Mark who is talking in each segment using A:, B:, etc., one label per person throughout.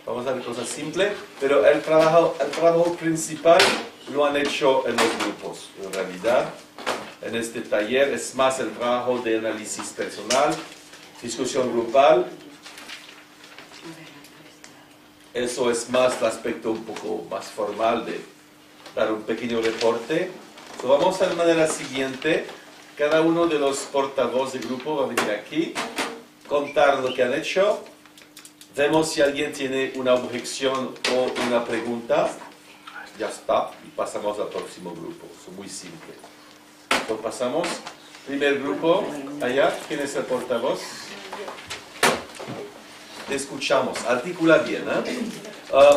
A: Vamos a ver cosas simples, pero el trabajo principal lo han hecho en los grupos. En realidad, en este taller es más el trabajo de análisis personal, discusión grupal. Eso es más el aspecto un poco más formal de dar un pequeño reporte. Vamos a hacer de manera siguiente. Cada uno de los portavoces de grupo va a venir aquí, contar lo que han hecho. Vemos si alguien tiene una objeción o una pregunta. Ya está. Y pasamos al próximo grupo. Es muy simple. Entonces pasamos. Primer grupo. Allá. ¿Quién es el portavoz? Te escuchamos. Articula bien,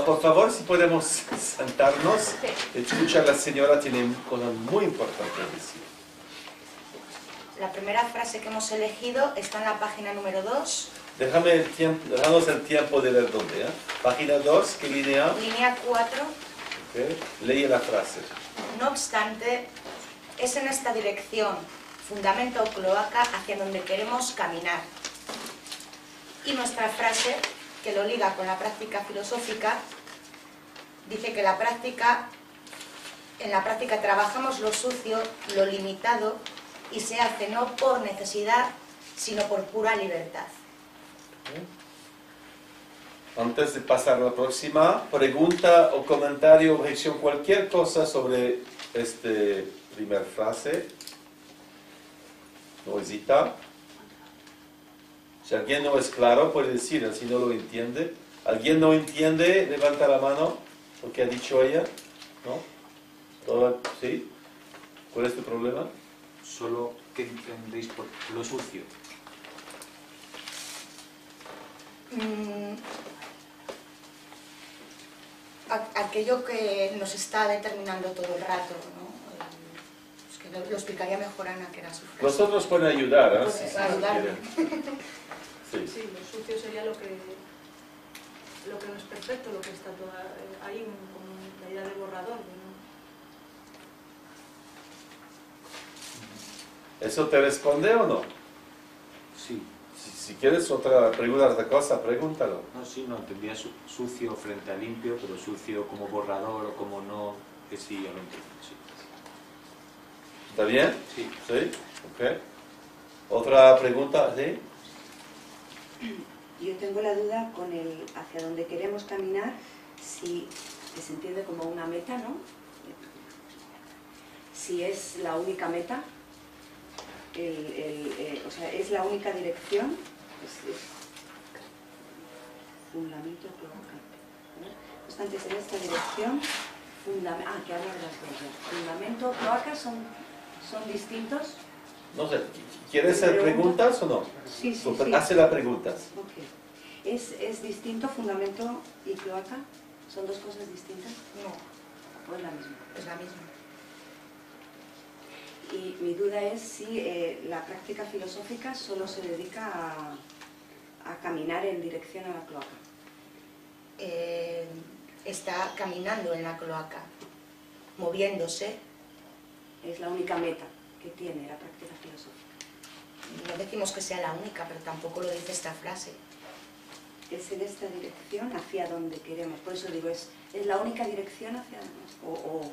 A: por favor, si podemos sentarnos. Escucha, la señora tiene cosas muy importantes que decir.
B: La primera frase que hemos elegido está en la página número 2.
A: Dejamos el tiempo de ver dónde. Página 2, ¿qué línea?
B: Línea 4.
A: Okay. Lee la frase.
B: No obstante, es en esta dirección, fundamento o cloaca, hacia donde queremos caminar. Y nuestra frase, que lo liga con la práctica filosófica, dice que en la práctica trabajamos lo sucio, lo limitado, y se hace no por necesidad, sino por pura libertad.
A: Antes de pasar a la próxima, pregunta o comentario, objeción, cualquier cosa sobre esta primera frase. No hesita. Si alguien no es claro, puede decir, si no lo entiende. ¿Alguien no entiende? Levanta la mano. ¿Lo que ha dicho ella? ¿No? ¿Todo? ¿Sí? ¿Cuál es tu problema?
C: Solo, ¿qué entendéis por lo sucio?
B: Aquello que nos está determinando todo el rato, ¿no? Es que lo explicaría mejor Ana, que era su frase.
A: Vosotros pueden ayudar, ¿eh?
B: Pues, ayudarme.
D: Sí, lo sucio sería lo que no es perfecto, lo que está ahí, como la idea de borrador, ¿no?
A: ¿Eso te responde o no?
C: Sí.
A: Si quieres otra pregunta, otra cosa, pregúntalo.
C: No, sí, no, entendía sucio frente a limpio, pero sucio como borrador o como no, que sí, yo lo entiendo, sí.
A: ¿Está bien?
C: Sí.
A: ¿Sí? Ok. ¿Otra pregunta? ¿Sí?
E: Yo tengo la duda con el hacia donde queremos caminar, si se entiende como una meta, ¿no? Si es la única meta, o sea, es la única dirección, es fundamento cloaca, ¿no? No obstante, es en esta dirección, que habla de las cosas. Fundamento, cloaca son distintos.
A: No sé, ¿quieres hacer preguntas o no?
E: Sí, sí,
A: Pues
E: sí.
A: hace las preguntas.
E: Okay. ¿Es distinto fundamento y cloaca? ¿Son dos cosas distintas?
B: No,
E: ¿O es la misma?
B: es la misma.
E: Y mi duda es si la práctica filosófica solo se dedica a caminar en dirección a la cloaca.
B: Está caminando en la cloaca, moviéndose.
E: Es la única meta que tiene la práctica filosófica.
B: No decimos que sea la única, pero tampoco lo dice esta frase.
E: Es en esta dirección hacia donde queremos. Por eso digo, ¿es la única dirección hacia o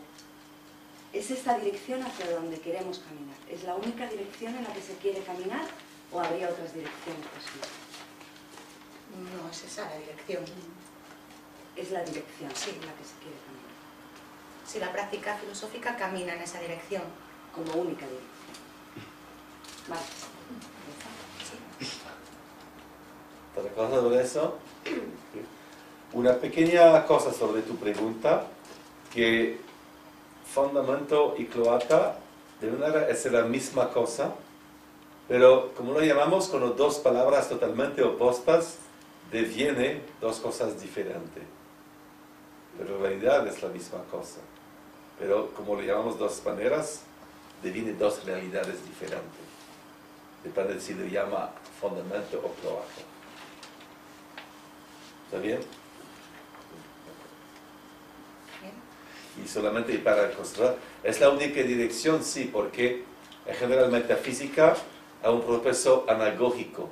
E: es esta dirección hacia donde queremos caminar? ¿Es la única dirección en la que se quiere caminar o habría otras direcciones posibles?
B: No, es esa la dirección.
E: Es la dirección
B: Sí.
E: en la que se quiere caminar.
B: Si la práctica filosófica camina en esa dirección.
E: Como única dirección. Vale.
A: ¿Otra cosa sobre eso? Una pequeña cosa sobre tu pregunta, que fundamento y cloaca de una manera es la misma cosa, pero como lo llamamos con dos palabras totalmente opuestas, deviene dos cosas diferentes. Pero en realidad es la misma cosa. Pero como lo llamamos dos maneras, deviene dos realidades diferentes. Depende de si lo llama fundamento o cloaca. ¿Está bien? Y solamente para constatar, es la única dirección, sí, porque en general metafísica hay un proceso anagógico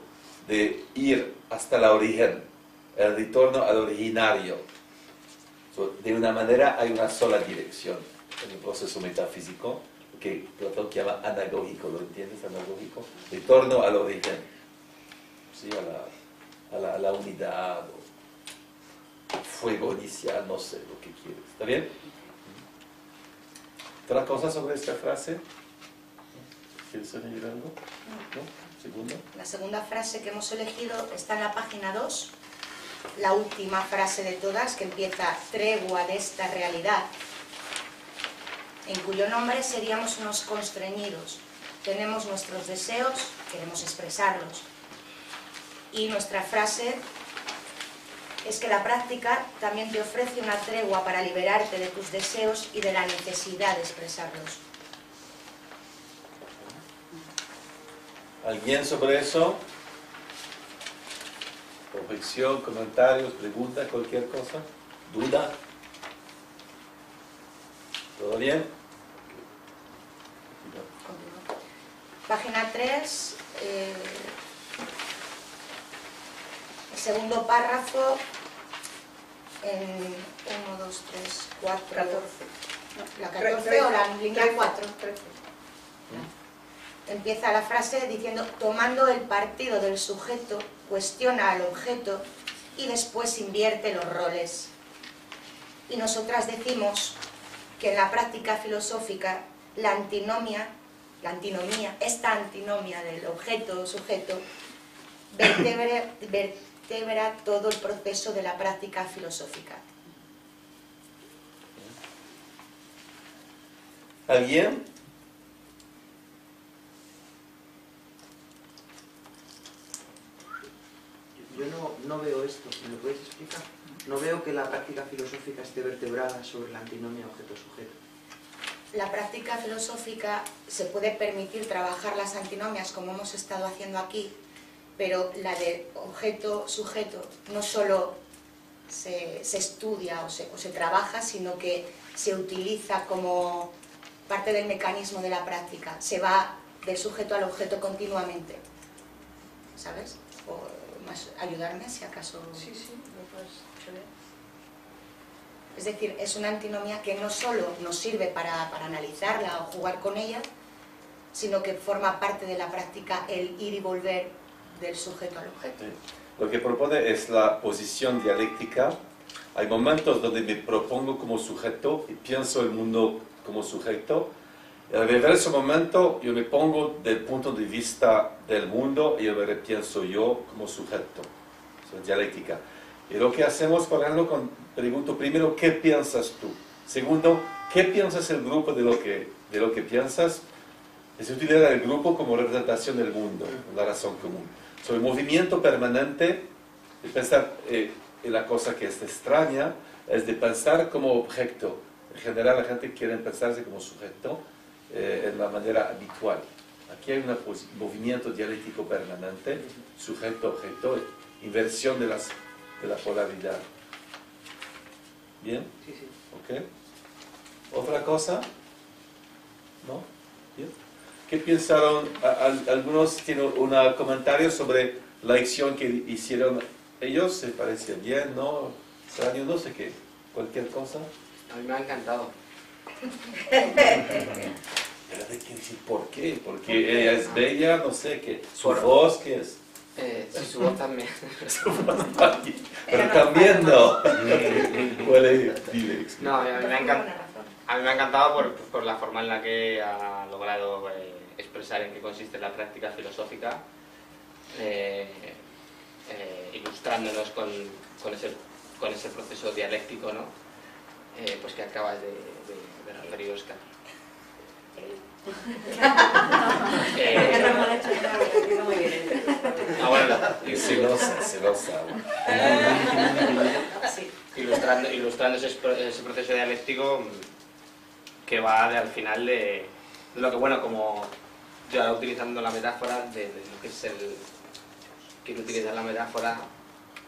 A: de ir hasta la origen, el retorno al originario. De una manera hay una sola dirección en el proceso metafísico, que Platón llama anagógico, ¿lo entiendes? Anagógico. Retorno al origen, ¿sí? a la unidad, o fuego inicial, no sé lo que quieres. ¿Está bien? ¿Otra cosa sobre esta frase? ¿Quieres añadir algo? ¿No? ¿Segundo?
B: La segunda frase que hemos elegido está en la página 2, la última frase de todas, que empieza tregua de esta realidad, en cuyo nombre seríamos unos constreñidos. Tenemos nuestros deseos, queremos expresarlos. Y nuestra frase es que la práctica también te ofrece una tregua para liberarte de tus deseos y de la necesidad de expresarlos.
A: ¿Alguien sobre eso? ¿Objeción, comentarios, preguntas, cualquier cosa? ¿Duda? ¿Todo bien?
B: Continúo. Página 3, el segundo párrafo, en 1, 2, 3, 4,
D: 14.
B: la 14 o la línea 4.
D: 13.
B: Empieza la frase diciendo, tomando el partido del sujeto, cuestiona al objeto y después invierte los roles. Y nosotras decimos que en la práctica filosófica la antinomia, esta antinomia del objeto-sujeto, vertebra todo el proceso de la práctica filosófica.
A: ¿Alguien?
F: Yo no veo esto, ¿me lo podéis explicar? No veo que la práctica filosófica esté vertebrada sobre la antinomia objeto-sujeto.
B: La práctica filosófica se puede permitir trabajar las antinomias como hemos estado haciendo aquí, pero la de objeto-sujeto no solo se estudia o se trabaja, sino que se utiliza como parte del mecanismo de la práctica. Se va del sujeto al objeto continuamente, ¿sabes? O más ayudarme si acaso...
D: Sí, lo puedes ver.
B: Es decir, es una antinomia que no solo nos sirve para analizarla o jugar con ella, sino que forma parte de la práctica el ir y volver del sujeto al objeto.
A: Sí. Lo que propone es la posición dialéctica. Hay momentos donde me propongo como sujeto y pienso el mundo como sujeto. En el reverso momento yo me pongo del punto de vista del mundo y me pienso yo como sujeto. Es dialéctica. Y lo que hacemos, por ejemplo, pregunto primero, ¿qué piensas tú? Segundo, ¿qué piensas el grupo de lo que piensas? Es utilizar el grupo como representación del mundo, la razón común. El movimiento permanente de pensar, la cosa que es extraña, es de pensar como objeto. En general la gente quiere pensarse como sujeto en la manera habitual. Aquí hay un movimiento dialéctico permanente, sujeto-objeto, inversión de la polaridad. ¿Bien?
F: Sí, sí.
A: ¿Ok? ¿Otra cosa? ¿No? ¿Bien? ¿Qué pensaron? Algunos tienen un comentario sobre la acción que hicieron ellos. ¿Se parece bien? ¿No? ¿Extraño? No sé qué. ¿Cualquier cosa?
G: A mí me ha encantado.
A: ¿Por qué? Porque ella es bella, no sé qué. ¿Su
G: Por-
A: voz qué es?
G: Sí, su voz también.
A: Su voz también. Pero también no. Dile,
G: No, a mí me ha encantado.
B: Buena razón.
G: A mí me ha encantado por la forma en la que ha logrado expresar en qué consiste la práctica filosófica, ilustrándonos con ese proceso dialéctico, ¿no? Pues que acabas de referir, Óscar.
E: Muy bien.
G: Bueno,
A: es celosa.
B: Sí.
G: ilustrando ese proceso dialéctico que va al final de lo que, bueno, como yo ahora utilizando la metáfora de lo que es quiero utilizar la metáfora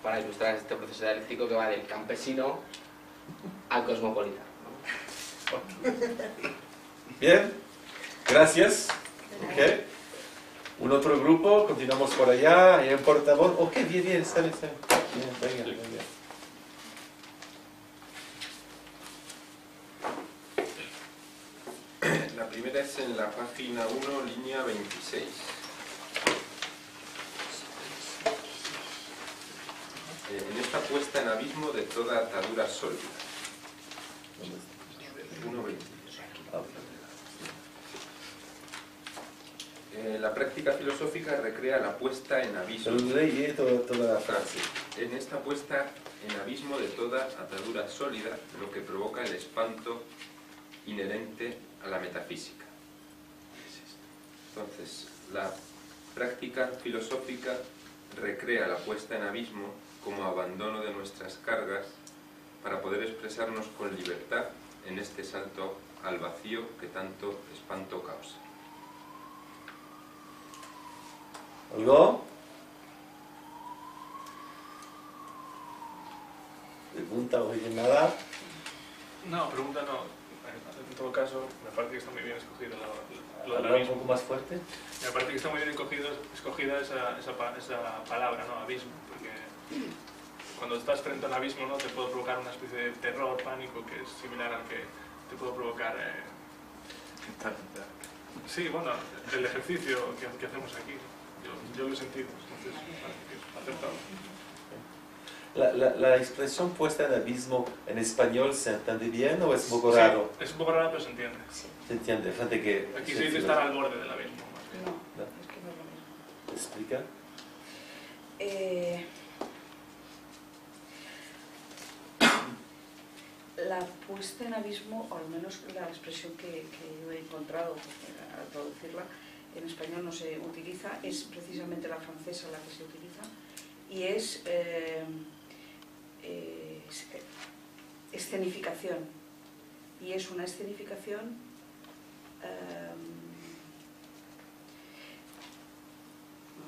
G: para ilustrar este proceso dialéctico que va del campesino al cosmopolita, ¿no?
A: Bien, gracias. Okay. Un otro grupo, continuamos por allá, hay un portavoz. Ok, bien, está bien. Bien, venga, venga.
H: La primera es en la página 1, línea 26. En esta puesta en abismo de toda atadura sólida. 1.26. La práctica filosófica recrea la puesta en abismo.
A: Leí toda la frase.
H: En esta puesta en abismo de toda atadura sólida, lo que provoca el espanto inherente a la metafísica. Entonces, la práctica filosófica recrea la puesta en abismo como abandono de nuestras cargas para poder expresarnos con libertad en este salto al vacío que tanto espanto causa.
A: ¿Algo? ¿Pregunta original?
I: No, pregunta no. En todo caso, me parece que está muy bien escogido lo del
A: ¿Hablar un
I: abismo.
A: poco más fuerte?
I: Me parece que está muy bien escogida esa palabra, ¿no? Abismo, porque cuando estás frente a un abismo, ¿no? Te puede provocar una especie de terror, pánico, que es similar al que te puede provocar... Sí, bueno, el ejercicio que hacemos aquí, ¿no? Yo lo he sentido, entonces me parece que es acertado.
A: La expresión puesta en abismo en español se entiende bien o es un poco raro?
I: Sí, es un poco raro, pero se entiende.
A: Se entiende, gente que...
I: Aquí se dice estar al borde del abismo. Más bien.
E: No, es que no es lo mismo.
A: ¿Explica?
E: La puesta en abismo, o al menos la expresión que yo he encontrado al traducirla, en español no se utiliza, es precisamente la francesa la que se utiliza, y es escenificación. Y es una escenificación a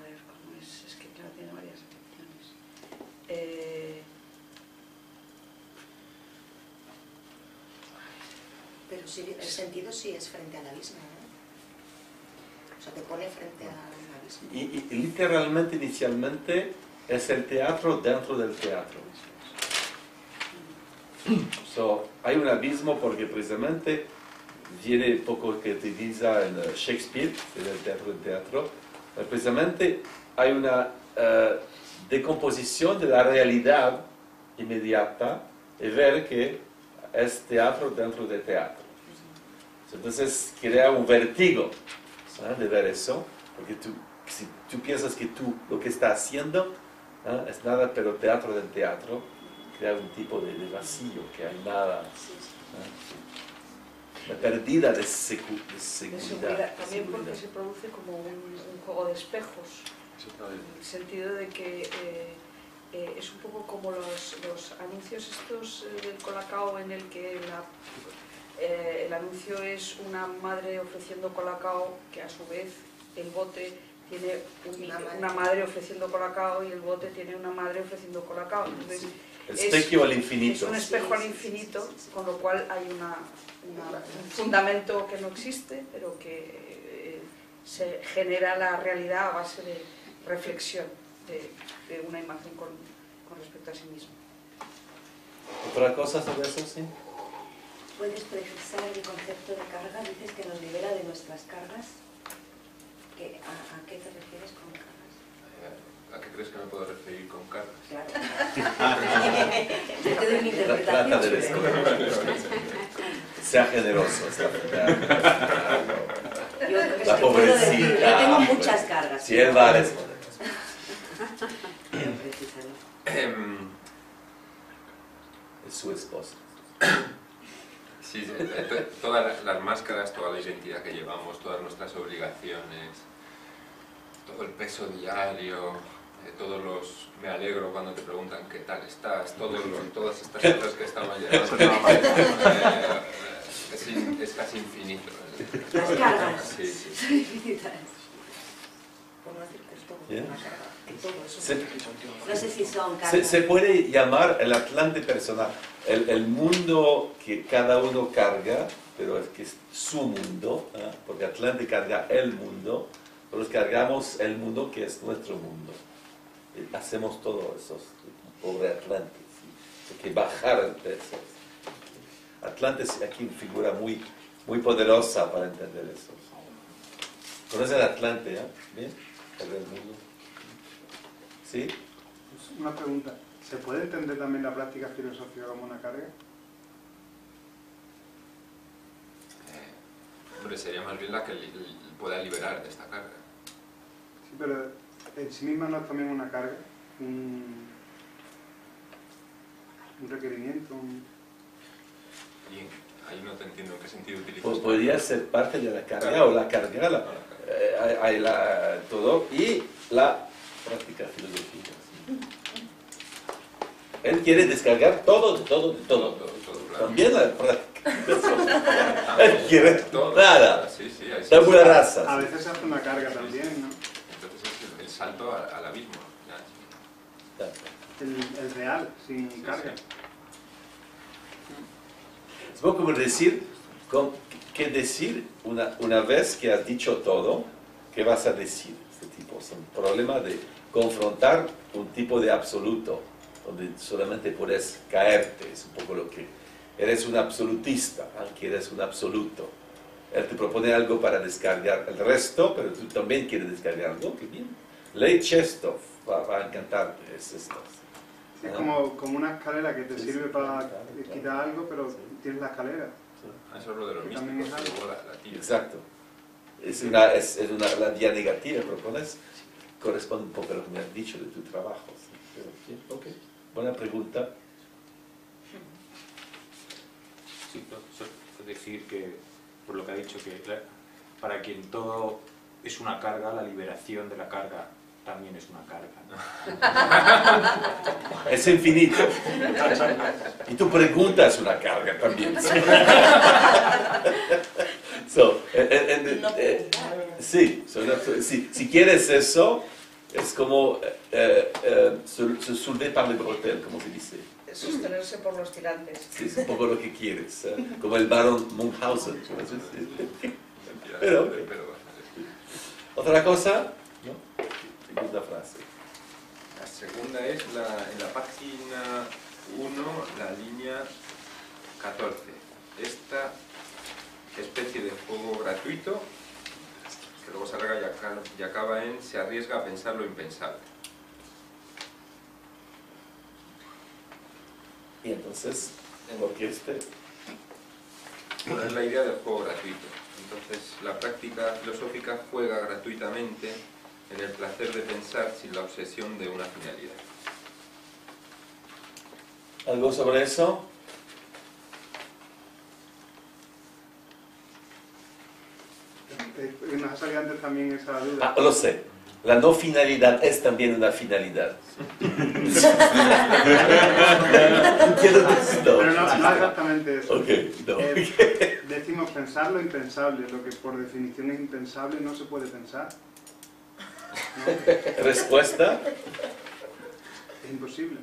E: ver, ¿cómo es? Es que claro, tiene varias acepciones.
B: Pero sí, el sentido sí es frente al abismo, ¿no? O sea, te pone frente al abismo.
A: Y literalmente, inicialmente, es el teatro dentro del teatro. So, hay un abismo porque precisamente viene un poco que utiliza en Shakespeare, en el teatro del teatro, precisamente hay una decomposición de la realidad inmediata y ver que es teatro dentro de teatro. Entonces crea un vértigo, ¿eh? De ver eso, porque si tú piensas que tú lo que estás haciendo es nada pero teatro del teatro, crea un tipo de vacío, que hay nada, una pérdida de seguridad.
E: También porque se produce como un juego de espejos, en el sentido de que es un poco como los anuncios estos del Colacao, en el que el anuncio es una madre ofreciendo Colacao, que a su vez el bote tiene una madre ofreciendo Colacao y el bote tiene una madre ofreciendo Colacao. Entonces,
A: espejo al infinito.
E: Es un espejo al infinito, con lo cual hay un fundamento que no existe, pero que se genera la realidad a base de reflexión de una imagen con respecto a sí mismo.
A: ¿Otra cosa sobre eso, sí?
E: ¿Puedes precisar el concepto de carga? Dices que nos libera de nuestras cargas. ¿A qué te refieres con cargas?
H: ¿A qué crees que me puedo referir con cargas?
E: Claro. Yo te doy una interpretación.
A: Trata de eso. Sea generoso. La pobrecita.
E: Yo tengo muchas cargas.
A: Si él va a responder. Es su esposa.
H: Sí, todas las máscaras, toda la identidad que llevamos, todas nuestras obligaciones, todo el peso diario, me alegro cuando te preguntan qué tal estás, todas estas cosas que estamos llevando, es casi infinito.
E: Las cargas.
H: Sí.
E: Son infinitas.
B: Por no decir que es todo
A: Bien.
B: una carga, que todo eso.
E: No sé si son cargas.
A: Se puede llamar el Atlante personal, el mundo que cada uno carga, pero es que es su mundo, porque Atlante carga el mundo, pero cargamos el mundo que es nuestro mundo. Hacemos todo eso. pobre Atlante, ¿sí? Hay que bajar el peso. Atlante es aquí una figura muy, muy poderosa para entender eso. ¿Conocen Atlante? ¿Bien? ¿Sí?
J: Una pregunta. ¿Se puede entender también la práctica filosófica como una carga?
H: Hombre, sería más bien la que pueda liberar de esta carga.
J: Sí, pero en sí misma no es también una carga, un requerimiento.
H: Y ahí no te entiendo en qué sentido utilizas.
A: Pues podría ser parte de la carga o la carga, hay todo, y la práctica filosófica. ¿Sí? Él quiere descargar todo, de todo.
H: Todo, claro.
A: También la práctica. Él quiere
H: Todo,
A: nada.
H: Sí, ahí sí.
A: Tabula rasa.
J: A veces se hace una carga también, ¿no?
H: Entonces es el salto al abismo. Ya.
J: El real, sin carga.
A: Es poco como decir, ¿qué decir una vez que has dicho todo? ¿Qué vas a decir? Este tipo es un problema de confrontar un tipo de absoluto, donde solamente puedes caerte. Es un poco lo que... Eres un absolutista, aunque eres un absoluto. Él te propone algo para descargar el resto, pero tú también quieres descargar algo. ¡Qué bien! Ley Chestov va a encantarte. Es esto.
J: Es como una escalera que te sirve para quitar algo, pero tienes la escalera.
H: Eso es lo de los místicos, y luego la tira.
A: Exacto. La vía negativa que propones corresponde un poco a lo que me has dicho de tu trabajo. ¿Sí? Bien, okay. Buena pregunta.
C: Sí, es decir que, por lo que ha dicho, que para quien todo es una carga, la liberación de la carga también es una carga.
A: Es infinito. Y tu pregunta es una carga también. Sí, si quieres eso, es como se soulever par le bretelles, como se dice.
K: Sostenerse por los tirantes.
A: Sí, es un poco lo que quieres, como el barón Munchausen. Pero, okay. ¿Otra cosa? ¿No? Segunda frase.
H: La segunda es en la página 1, la línea 14. Esta especie de juego gratuito, que luego se alarga y acaba en se arriesga a pensar lo impensable.
A: Y entonces, ¿por qué este?
H: Bueno, es la idea del juego gratuito. Entonces, la práctica filosófica juega gratuitamente en el placer de pensar sin la obsesión de una finalidad.
A: ¿Algo sobre eso?
J: Nos ha salido antes también esa duda.
A: Lo sé. La no finalidad es también una finalidad.
J: Pero no exactamente eso.
A: Okay, no.
J: Decimos pensar lo impensable, lo que por definición es impensable no se puede pensar. ¿No?
A: Respuesta.
J: Es imposible.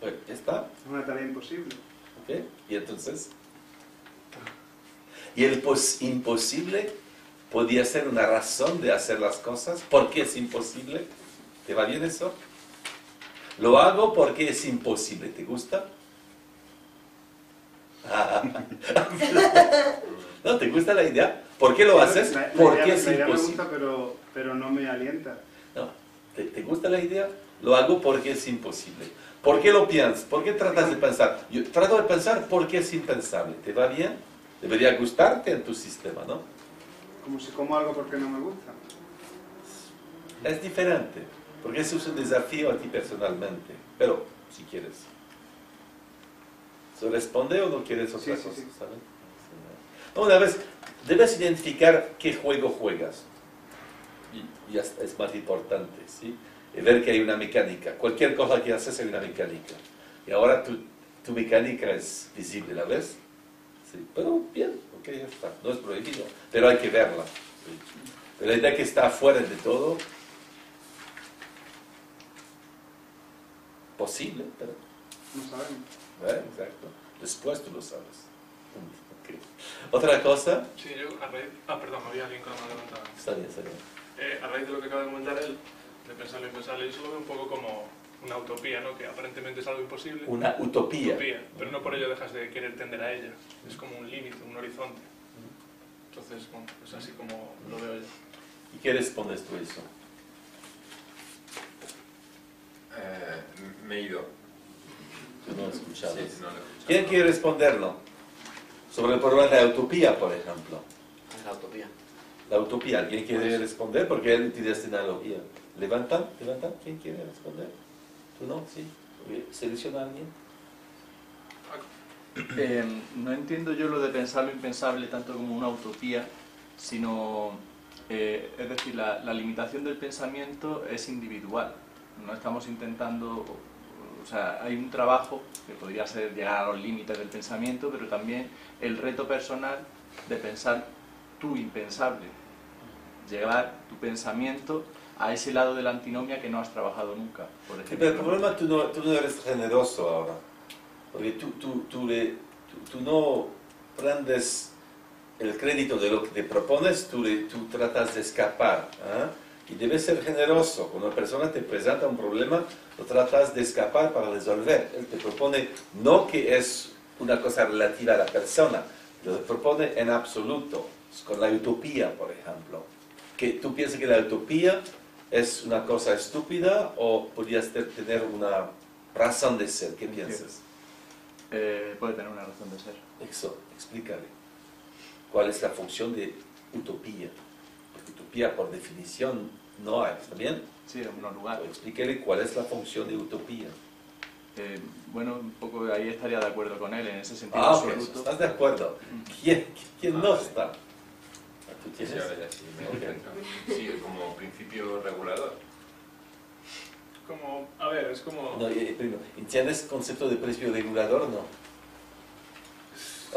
A: Pues, ¿ya está?
J: Es una tarea imposible.
A: Okay. ¿Y entonces? ¿Y el imposible podría ser una razón de hacer las cosas? ¿Por qué es imposible? ¿Te va bien eso? Lo hago porque es imposible. ¿Te gusta? ¿No te gusta la idea? ¿Por qué lo haces? Porque es imposible.
J: La idea me gusta, pero no me alienta.
A: No. ¿Te gusta la idea? Lo hago porque es imposible. ¿Por qué lo piensas? ¿Por qué tratas de pensar? Yo trato de pensar porque es impensable. ¿Te va bien? Debería gustarte en tu sistema, ¿no?
J: Como si como algo porque no me gusta.
A: Es diferente, porque eso es un desafío a ti personalmente. Pero, si quieres. ¿Se responde o no quieres otra cosa?
J: Sí.
A: ¿Sabes? Una vez, debes identificar qué juego juegas. Y ya es más importante, ¿sí? Y ver que hay una mecánica. Cualquier cosa que haces hay una mecánica. Y ahora tu mecánica es visible, ¿la ves? Sí. Pero bien, ok, ya está. No es prohibido, pero hay que verla. Sí. Pero la idea que está fuera de todo, posible, pero
J: No sabemos.
A: exacto. Después tú lo sabes. Okay. ¿Otra cosa?
I: Sí, yo a raíz... perdón, había alguien con la mano levantada.
A: Está bien, está bien.
I: A raíz de lo que acaba de comentar él, de pensar lo impensable, yo se lo veo un poco como una utopía, ¿no? Que aparentemente es algo imposible.
A: Una utopía.
I: Pero no por ello dejas de querer tender a ella. Es como un límite, un horizonte. Entonces, bueno, es así como lo veo yo.
A: ¿Y qué respondes tú a eso?
H: Me he ido.
A: Yo no he escuchado.
H: Sí, no lo he escuchado.
A: ¿Quién quiere responderlo? Sobre el problema de la utopía, por ejemplo.
G: La utopía.
A: La utopía, ¿alguien quiere responder? Porque él utiliza esta analogía. ¿Levantan? ¿Quién quiere responder? ¿Tú no? ¿Sí? ¿Selecciona a alguien?
L: No entiendo yo lo de pensar lo impensable tanto como una utopía, sino, es decir, la limitación del pensamiento es individual. No estamos intentando, o sea, hay un trabajo que podría ser llegar a los límites del pensamiento, pero también el reto personal de pensar tu impensable, llevar tu pensamiento a ese lado de la antinomia que no has trabajado nunca, por ejemplo.
A: Pero el problema es que tú no eres generoso ahora, porque tú no prendes el crédito de lo que te propones, tú tratas de escapar, ¿eh? Y debes ser generoso. Cuando una persona te presenta un problema, lo tratas de escapar para resolver. Él te propone no que es una cosa relativa a la persona, lo propone en absoluto, con la utopía, por ejemplo. Que tú piensas que la utopía es una cosa estúpida o podrías tener una razón de ser. ¿Qué piensas?
L: Puede tener una razón de ser.
A: Eso, explícale. ¿Cuál es la función de utopía? Porque utopía, por definición, no hay. ¿Está bien?
L: Sí, en un lugar.
A: Explíquele cuál es la función de utopía.
L: Bueno, un poco ahí estaría de acuerdo con él en ese sentido
A: absoluto. ¿Estás de acuerdo? ¿Quién no está? ¿Tú tienes?
H: Sí, como principio regulador.
I: Como, a ver, es como...
A: No, primero, ¿entiendes el concepto de principio regulador o no?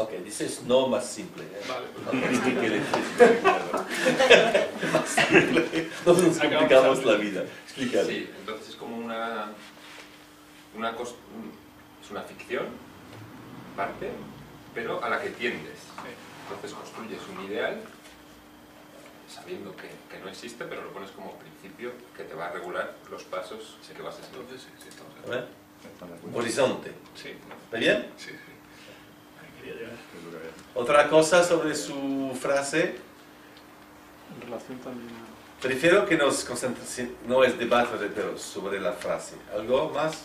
A: Ok, dices no más simple.
I: Vale.
A: Explíquele principio regulador. Más simple. No nos complicamos la vida. Explícale.
H: Sí, entonces es como es una ficción, parte, pero a la que tiendes. Entonces construyes un ideal sabiendo que no existe, pero lo pones como principio que te va a regular los pasos que vas a seguir.
I: Entonces, sí, estamos de
A: acuerdo. Horizonte.
I: Sí.
A: ¿Está bien?
I: Sí, sí.
A: Otra cosa sobre su frase.
J: En relación también.
A: Prefiero que nos concentremos, no es debate, pero sobre la frase. ¿Algo más?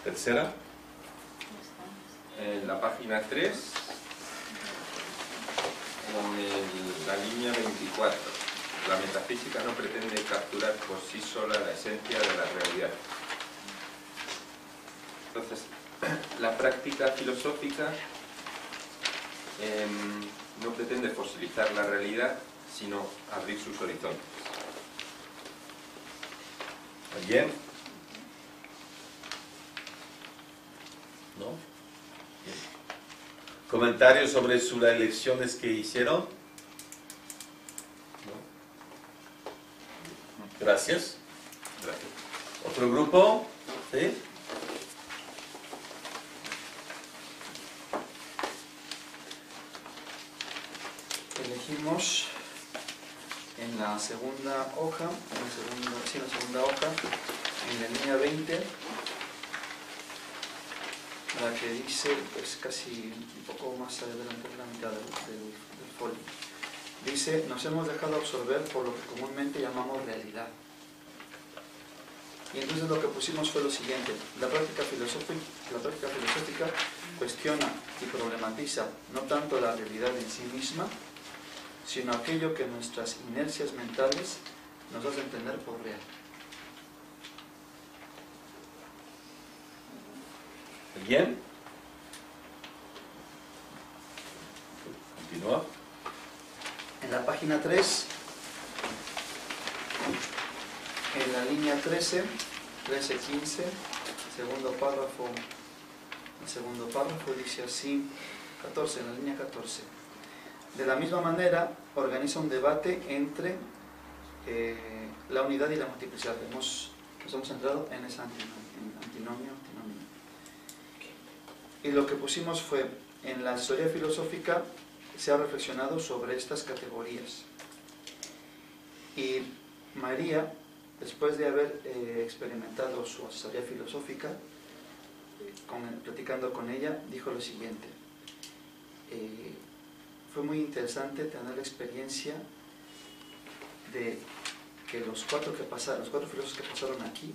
A: Tercera.
H: En la página 3, en la línea 24, la metafísica no pretende capturar por sí sola la esencia de la realidad. Entonces, la práctica filosófica no pretende fosilizar la realidad, sino abrir sus horizontes.
A: ¿Alguien? ¿No? Bien. ¿Comentarios sobre sus elecciones que hicieron? ¿No? Gracias.
H: Gracias.
A: ¿Otro grupo? ¿Sí?
M: Elegimos en la segunda hoja, en la segunda hoja, en la línea 20, la que dice, es casi un poco más adelante de la mitad del folio. Dice, nos hemos dejado absorber por lo que comúnmente llamamos realidad. Y entonces lo que pusimos fue lo siguiente: la práctica filosófica cuestiona y problematiza no tanto la realidad en sí misma, sino aquello que nuestras inercias mentales nos hacen entender por real.
A: ¿Bien? Continúa.
M: En la página 3, en la línea 13, 13-15, segundo párrafo, el segundo párrafo dice así, 14, en la línea 14. De la misma manera, organiza un debate entre la unidad y la multiplicidad. Nos hemos centrado en esa antinomia. Y lo que pusimos fue, en la historia filosófica se ha reflexionado sobre estas categorías. Y María después de haber experimentado su asesoría filosófica, platicando con ella, dijo lo siguiente: fue muy interesante tener la experiencia de que los cuatro filósofos que pasaron aquí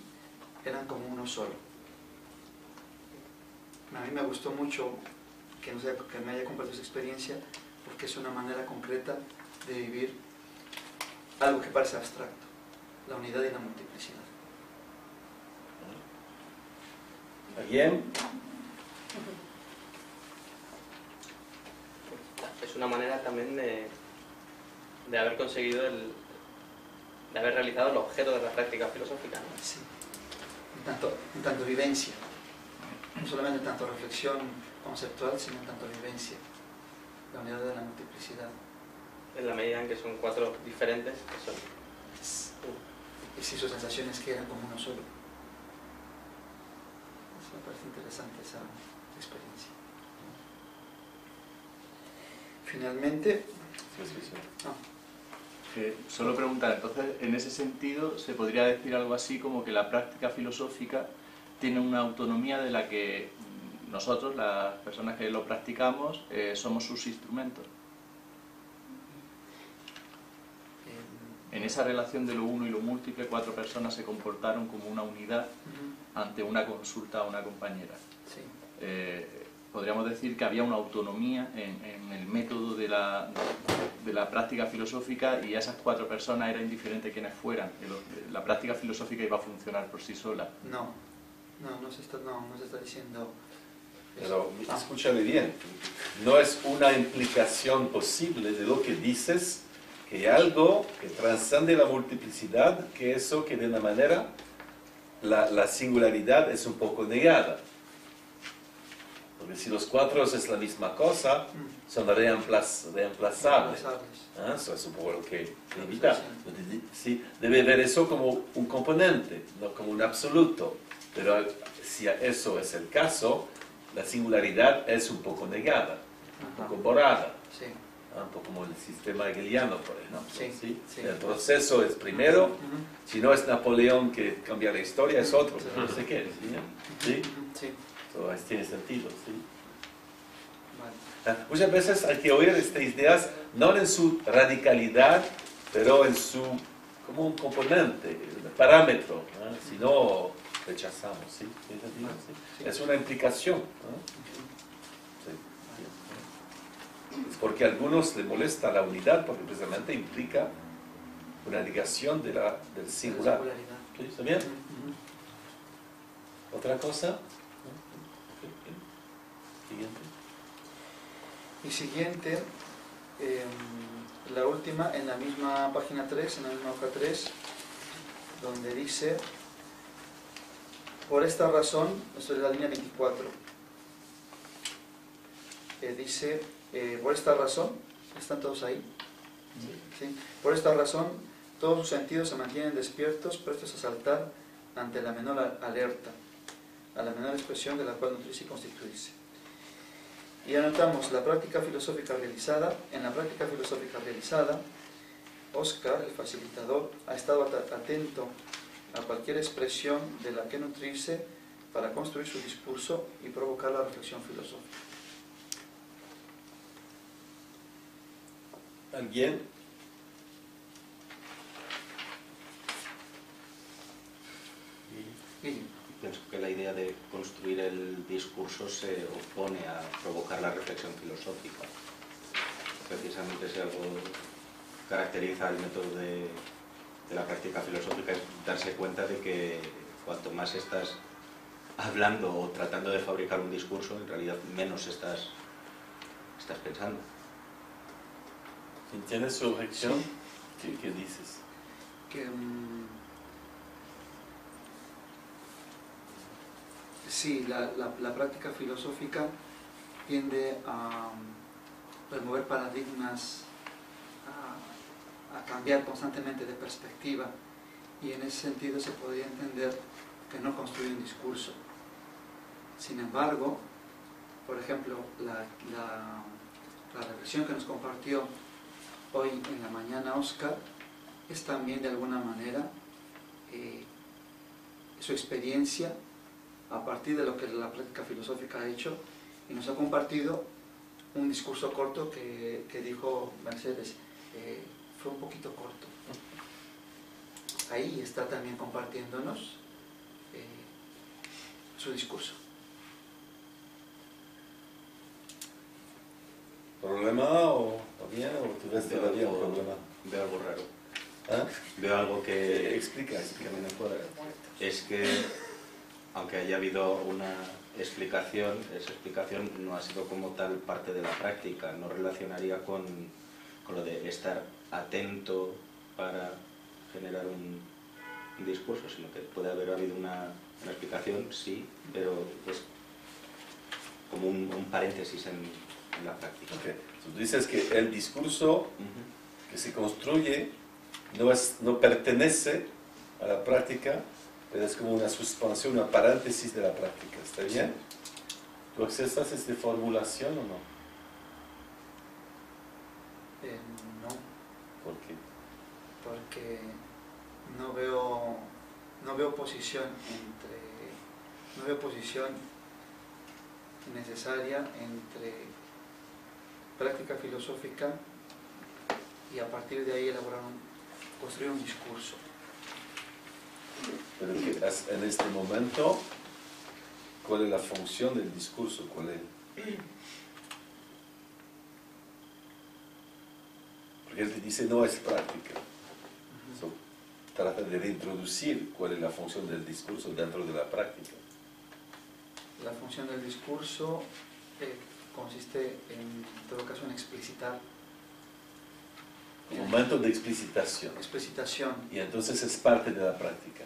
M: eran como uno solo. A mí me gustó mucho que me haya compartido esa experiencia, porque es una manera concreta de vivir algo que parece abstracto, la unidad y la multiplicidad.
A: ¿Alguien?
G: Es una manera también de haber conseguido de haber realizado el objeto de la práctica filosófica, ¿no?
M: Sí, en tanto vivencia, no solamente en tanto reflexión conceptual, sino en tanto vivencia, la unidad de la multiplicidad.
G: En la medida en que son cuatro diferentes, que son...
M: Y si sus sensaciones quedan como uno solo. Eso me parece interesante, esa experiencia. Finalmente...
L: Solo preguntar, entonces, en ese sentido, ¿se podría decir algo así como que la práctica filosófica tiene una autonomía de la que nosotros, las personas que lo practicamos, somos sus instrumentos? En esa relación de lo uno y lo múltiple, 4 personas se comportaron como una unidad ante una consulta a una compañera.
M: Sí.
L: Podríamos decir que había una autonomía en el método de la práctica filosófica, y a esas 4 personas era indiferente quiénes fueran. La práctica filosófica iba a funcionar por sí sola.
M: No se está diciendo...
A: Pero escúchame bien, no es una implicación posible de lo que dices, que hay algo que trasciende la multiplicidad, que eso que de una manera la singularidad es un poco negada. Porque si los 4 es la misma cosa, son reemplazables. Eso es un poco lo que invita. Sí, debe ver eso como un componente, no como un absoluto. Pero si eso es el caso, la singularidad es un poco negada, un poco borrada.
M: Sí.
A: Un poco como el sistema hegeliano, por ejemplo.
M: Sí.
A: El proceso es primero, si no es Napoleón que cambia la historia, es otro, no sé qué. ¿Sí? Todo tiene sentido, ¿sí?
M: Vale.
A: Muchas veces hay que oír estas ideas, no en su radicalidad, pero en su, como un componente, un parámetro, ¿no? Si no, rechazamos, ¿sí? ¿Sí? Es una implicación, ¿no? Es porque a algunos les molesta la unidad, porque precisamente implica una negación del singular. ¿Sí? ¿Está bien? ¿Otra cosa? Siguiente.
M: Y siguiente, la última, en la misma página 3, en la misma hoja 3, donde dice: por esta razón, esto es la línea 24, dice, por esta razón, ¿están todos ahí? ¿Sí? Por esta razón, todos sus sentidos se mantienen despiertos, prestos a saltar ante la menor alerta, a la menor expresión de la cual nutrirse y constituirse. Y anotamos la práctica filosófica realizada. En la práctica filosófica realizada, Oscar, el facilitador, ha estado atento a cualquier expresión de la que nutrirse para construir su discurso y provocar la reflexión filosófica.
A: ¿Alguien?
N: Pienso que la idea de construir el discurso se opone a provocar la reflexión filosófica. Precisamente si algo caracteriza el método de la práctica filosófica es darse cuenta de que cuanto más estás hablando o tratando de fabricar un discurso, en realidad menos estás pensando.
A: ¿Tienes su objeción? ¿Qué dices?
M: Que sí, la práctica filosófica tiende a remover paradigmas, a cambiar constantemente de perspectiva, y en ese sentido se podría entender que no construye un discurso. Sin embargo, por ejemplo, la reflexión que nos compartió hoy en la mañana Oscar es también de alguna manera su experiencia a partir de lo que la práctica filosófica ha hecho, y nos ha compartido un discurso corto que dijo Mercedes, fue un poquito corto. Ahí está también compartiéndonos su discurso.
A: ¿Problema o bien? ¿O tú ves todavía un problema?
N: Veo algo raro.
A: ¿Ah?
N: Veo algo que...
A: Explícame mejor.
N: Es que, aunque haya habido una explicación, esa explicación no ha sido como tal parte de la práctica, no relacionaría con lo de estar atento para generar un discurso, sino que puede haber habido una explicación, sí, pero es como un paréntesis en la práctica.
A: Okay. Tú dices que el discurso que se construye no pertenece a la práctica, pero es como una suspensión, una paréntesis de la práctica. ¿Está bien? ¿Tú aceptas esta formulación o no?
M: No.
A: ¿Por qué?
M: Porque no veo posición necesaria entre práctica filosófica y a partir de ahí construir un discurso.
A: Pero que en este momento, ¿cuál es la función del discurso? ¿Cuál es? Porque él te dice no es práctica. So, trata de reintroducir cuál es la función del discurso dentro de la práctica.
M: La función del discurso consiste en todo caso en explicitar.
A: Un momento de explicitación. Y entonces es parte de la práctica.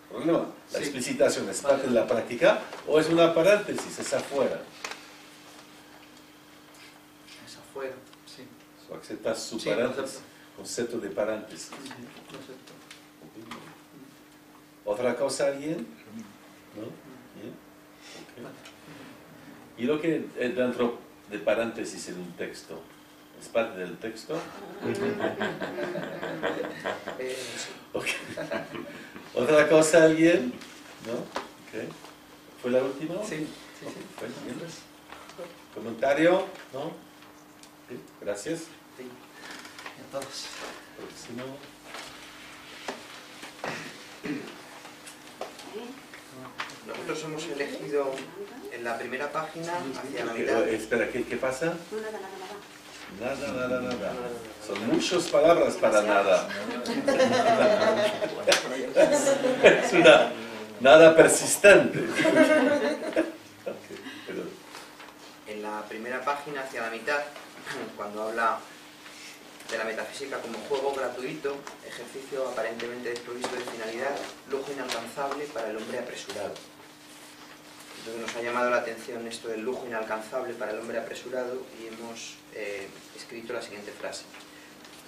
A: ¿Problema? ¿La explicitación es parte de la práctica o es una paréntesis? Es afuera.
M: Es afuera, sí.
A: So, aceptas su paréntesis, concepto de paréntesis.
M: Concepto.
A: ¿Otra cosa alguien? ¿No? ¿Bien? Okay. ¿Y lo que dentro de paréntesis en un texto? ¿Es parte del texto? Okay. ¿Otra cosa alguien? ¿No? Okay. ¿Fue la última?
M: Sí.
A: Okay. ¿Comentario? ¿No? ¿Sí? Gracias.
M: Sí. A todos.
A: Próximo.
F: Nosotros hemos elegido en la primera página, hacia la mitad...
A: Espera, ¿qué pasa? Nada. Son muchas palabras para nada. Es una nada persistente.
F: En la primera página, hacia la mitad, cuando habla de la metafísica como juego gratuito, ejercicio aparentemente desprovisto de finalidad, lujo inalcanzable para el hombre apresurado. Entonces nos ha llamado la atención esto del lujo inalcanzable para el hombre apresurado y hemos escrito la siguiente frase.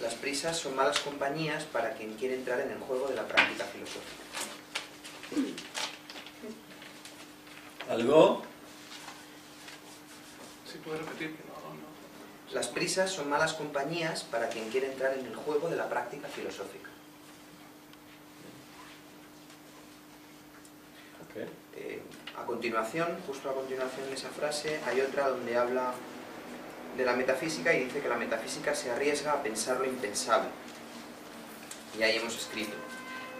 F: Las prisas son malas compañías para quien quiere entrar en el juego de la práctica filosófica.
A: ¿Algo?
I: ¿Sí puede repetir? No.
F: Las prisas son malas compañías para quien quiere entrar en el juego de la práctica filosófica.
A: Okay.
F: A continuación, justo a continuación de esa frase, hay otra donde habla de la metafísica y dice que la metafísica se arriesga a pensar lo impensable. Y ahí hemos escrito: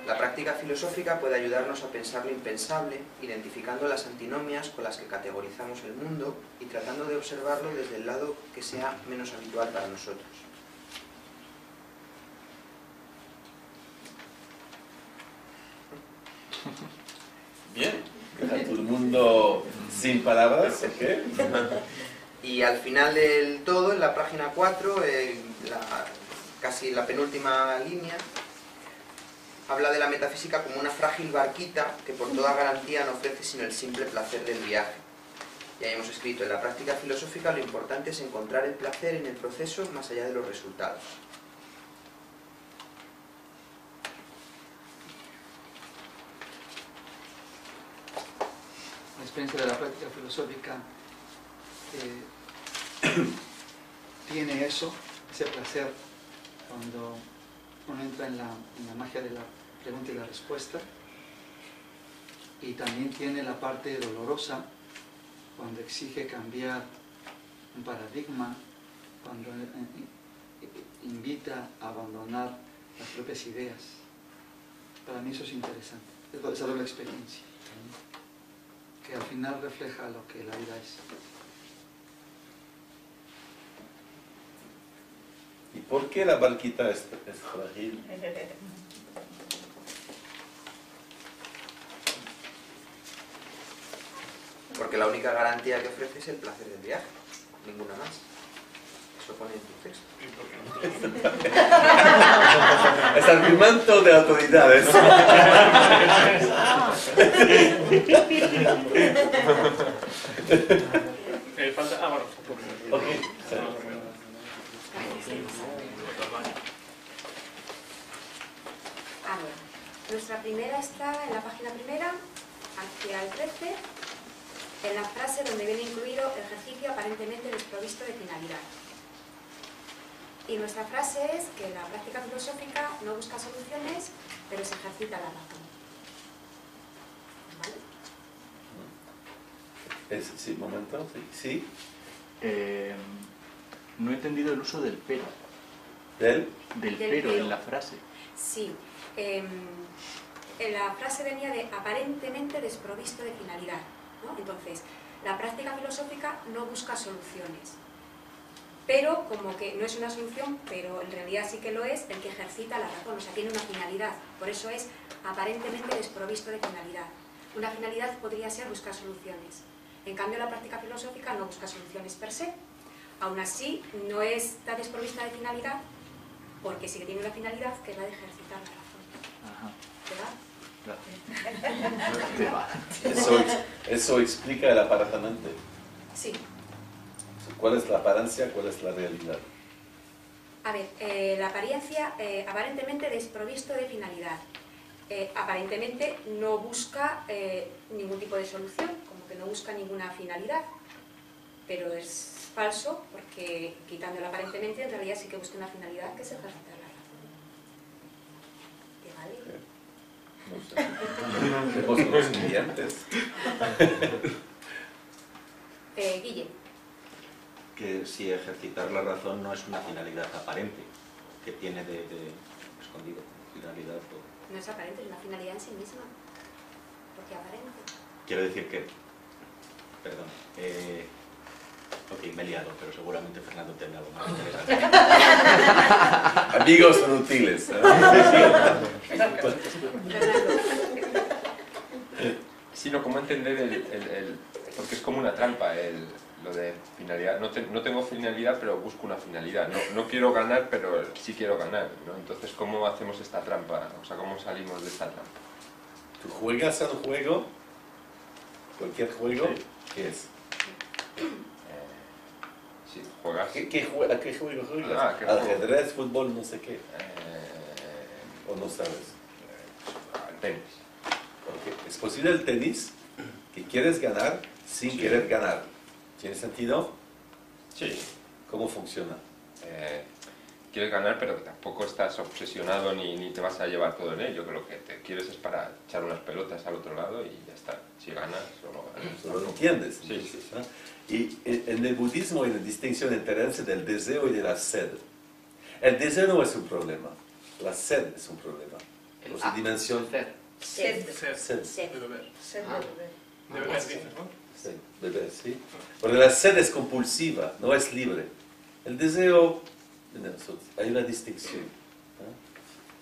F: la práctica filosófica puede ayudarnos a pensar lo impensable, identificando las antinomias con las que categorizamos el mundo y tratando de observarlo desde el lado que sea menos habitual para nosotros.
A: Bien. Deja todo el mundo sin palabras, ¿ok?
F: Y al final del todo, en la página 4, casi la penúltima línea, habla de la metafísica como una frágil barquita que por toda garantía no ofrece sino el simple placer del viaje. Y ahí hemos escrito: en la práctica filosófica lo importante es encontrar el placer en el proceso más allá de los resultados.
M: La experiencia de la práctica filosófica tiene eso, ese placer, cuando uno entra en la magia de la pregunta y la respuesta, y también tiene la parte dolorosa, cuando exige cambiar un paradigma, cuando invita a abandonar las propias ideas. Para mí eso es interesante, esa doble experiencia, que al final refleja lo que la vida es.
A: ¿Y por qué la barquita es frágil?
F: Porque la única garantía que ofrece es el placer del viaje, ninguna más. Eso pone en tu texto.
A: Es argumento de autoridades.
I: Falta... Ah, bueno.
A: Okay.
B: A ver, nuestra primera está en la página primera, hacia el 13, en la frase donde viene incluido ejercicio aparentemente desprovisto de finalidad. Y nuestra frase es que la práctica filosófica no busca soluciones, pero se ejercita la razón. ¿Vale?
A: Sí, un momento, sí.
L: No he entendido el uso del pero.
A: ¿Del
L: pero en la frase.
B: Sí. En la frase venía de aparentemente desprovisto de finalidad, ¿no? Entonces, la práctica filosófica no busca soluciones, pero como que no es una solución, pero en realidad sí que lo es, el que ejercita la razón, o sea, tiene una finalidad, por eso es aparentemente desprovisto de finalidad. Una finalidad podría ser buscar soluciones, en cambio la práctica filosófica no busca soluciones per se, aún así no está desprovista de finalidad, porque sí que tiene una finalidad que es la de ejercitar la razón.
L: ¿Verdad?
A: Eso explica el aparentemente.
B: Sí.
A: ¿Cuál es la apariencia? ¿Cuál es la realidad?
B: A ver, la apariencia aparentemente desprovisto de finalidad. Aparentemente no busca ningún tipo de solución, como que no busca ninguna finalidad, pero es falso porque quitando el aparentemente en realidad sí que busca una finalidad que es ejercitar la razón. ¿Te vale?
A: No sé. Somos los clientes.
B: Guille.
N: Que si ejercitar la razón no es una finalidad aparente, que tiene de escondido finalidad.
B: No es aparente, es una finalidad en sí misma. Porque aparente.
N: Quiero decir que, perdón, ok, me he liado, pero seguramente Fernando tiene algo más interesante.
A: Amigos son útiles.
H: Sino cómo entender porque es como una trampa lo de finalidad. No tengo finalidad, pero busco una finalidad. No quiero ganar, pero sí quiero ganar, ¿no? Entonces, ¿cómo hacemos esta trampa? O sea, ¿cómo salimos de esta trampa?
A: ¿Tú juegas a un juego? ¿Cualquier juego? Sí. ¿Qué es?
H: Sí, juegas.
A: ¿A qué juego juegas? Ajedrez, fútbol, no sé qué. ¿O no sabes?
H: Tenis.
A: Okay. ¿Es posible el tenis que quieres ganar sin querer ganar? ¿Tiene sentido?
H: Sí.
A: ¿Cómo funciona?
H: Quieres ganar, pero que tampoco estás obsesionado ni te vas a llevar todo en ello. Que lo que te quieres es para echar unas pelotas al otro lado y ya está. Si ganas, solo ganas.
A: Solo lo entiendes.
H: Sí, sí.
A: Y en el budismo hay una distinción entre del deseo y de la sed. El deseo no es un problema, la sed es un problema. Por su dimensión.
I: Sed.
A: Sed.
I: De beber.
K: Sed de beber.
I: De beber, dices, ¿no?
A: Sí, beber, sí. Porque la sed es compulsiva, no es libre. El deseo, hay una distinción.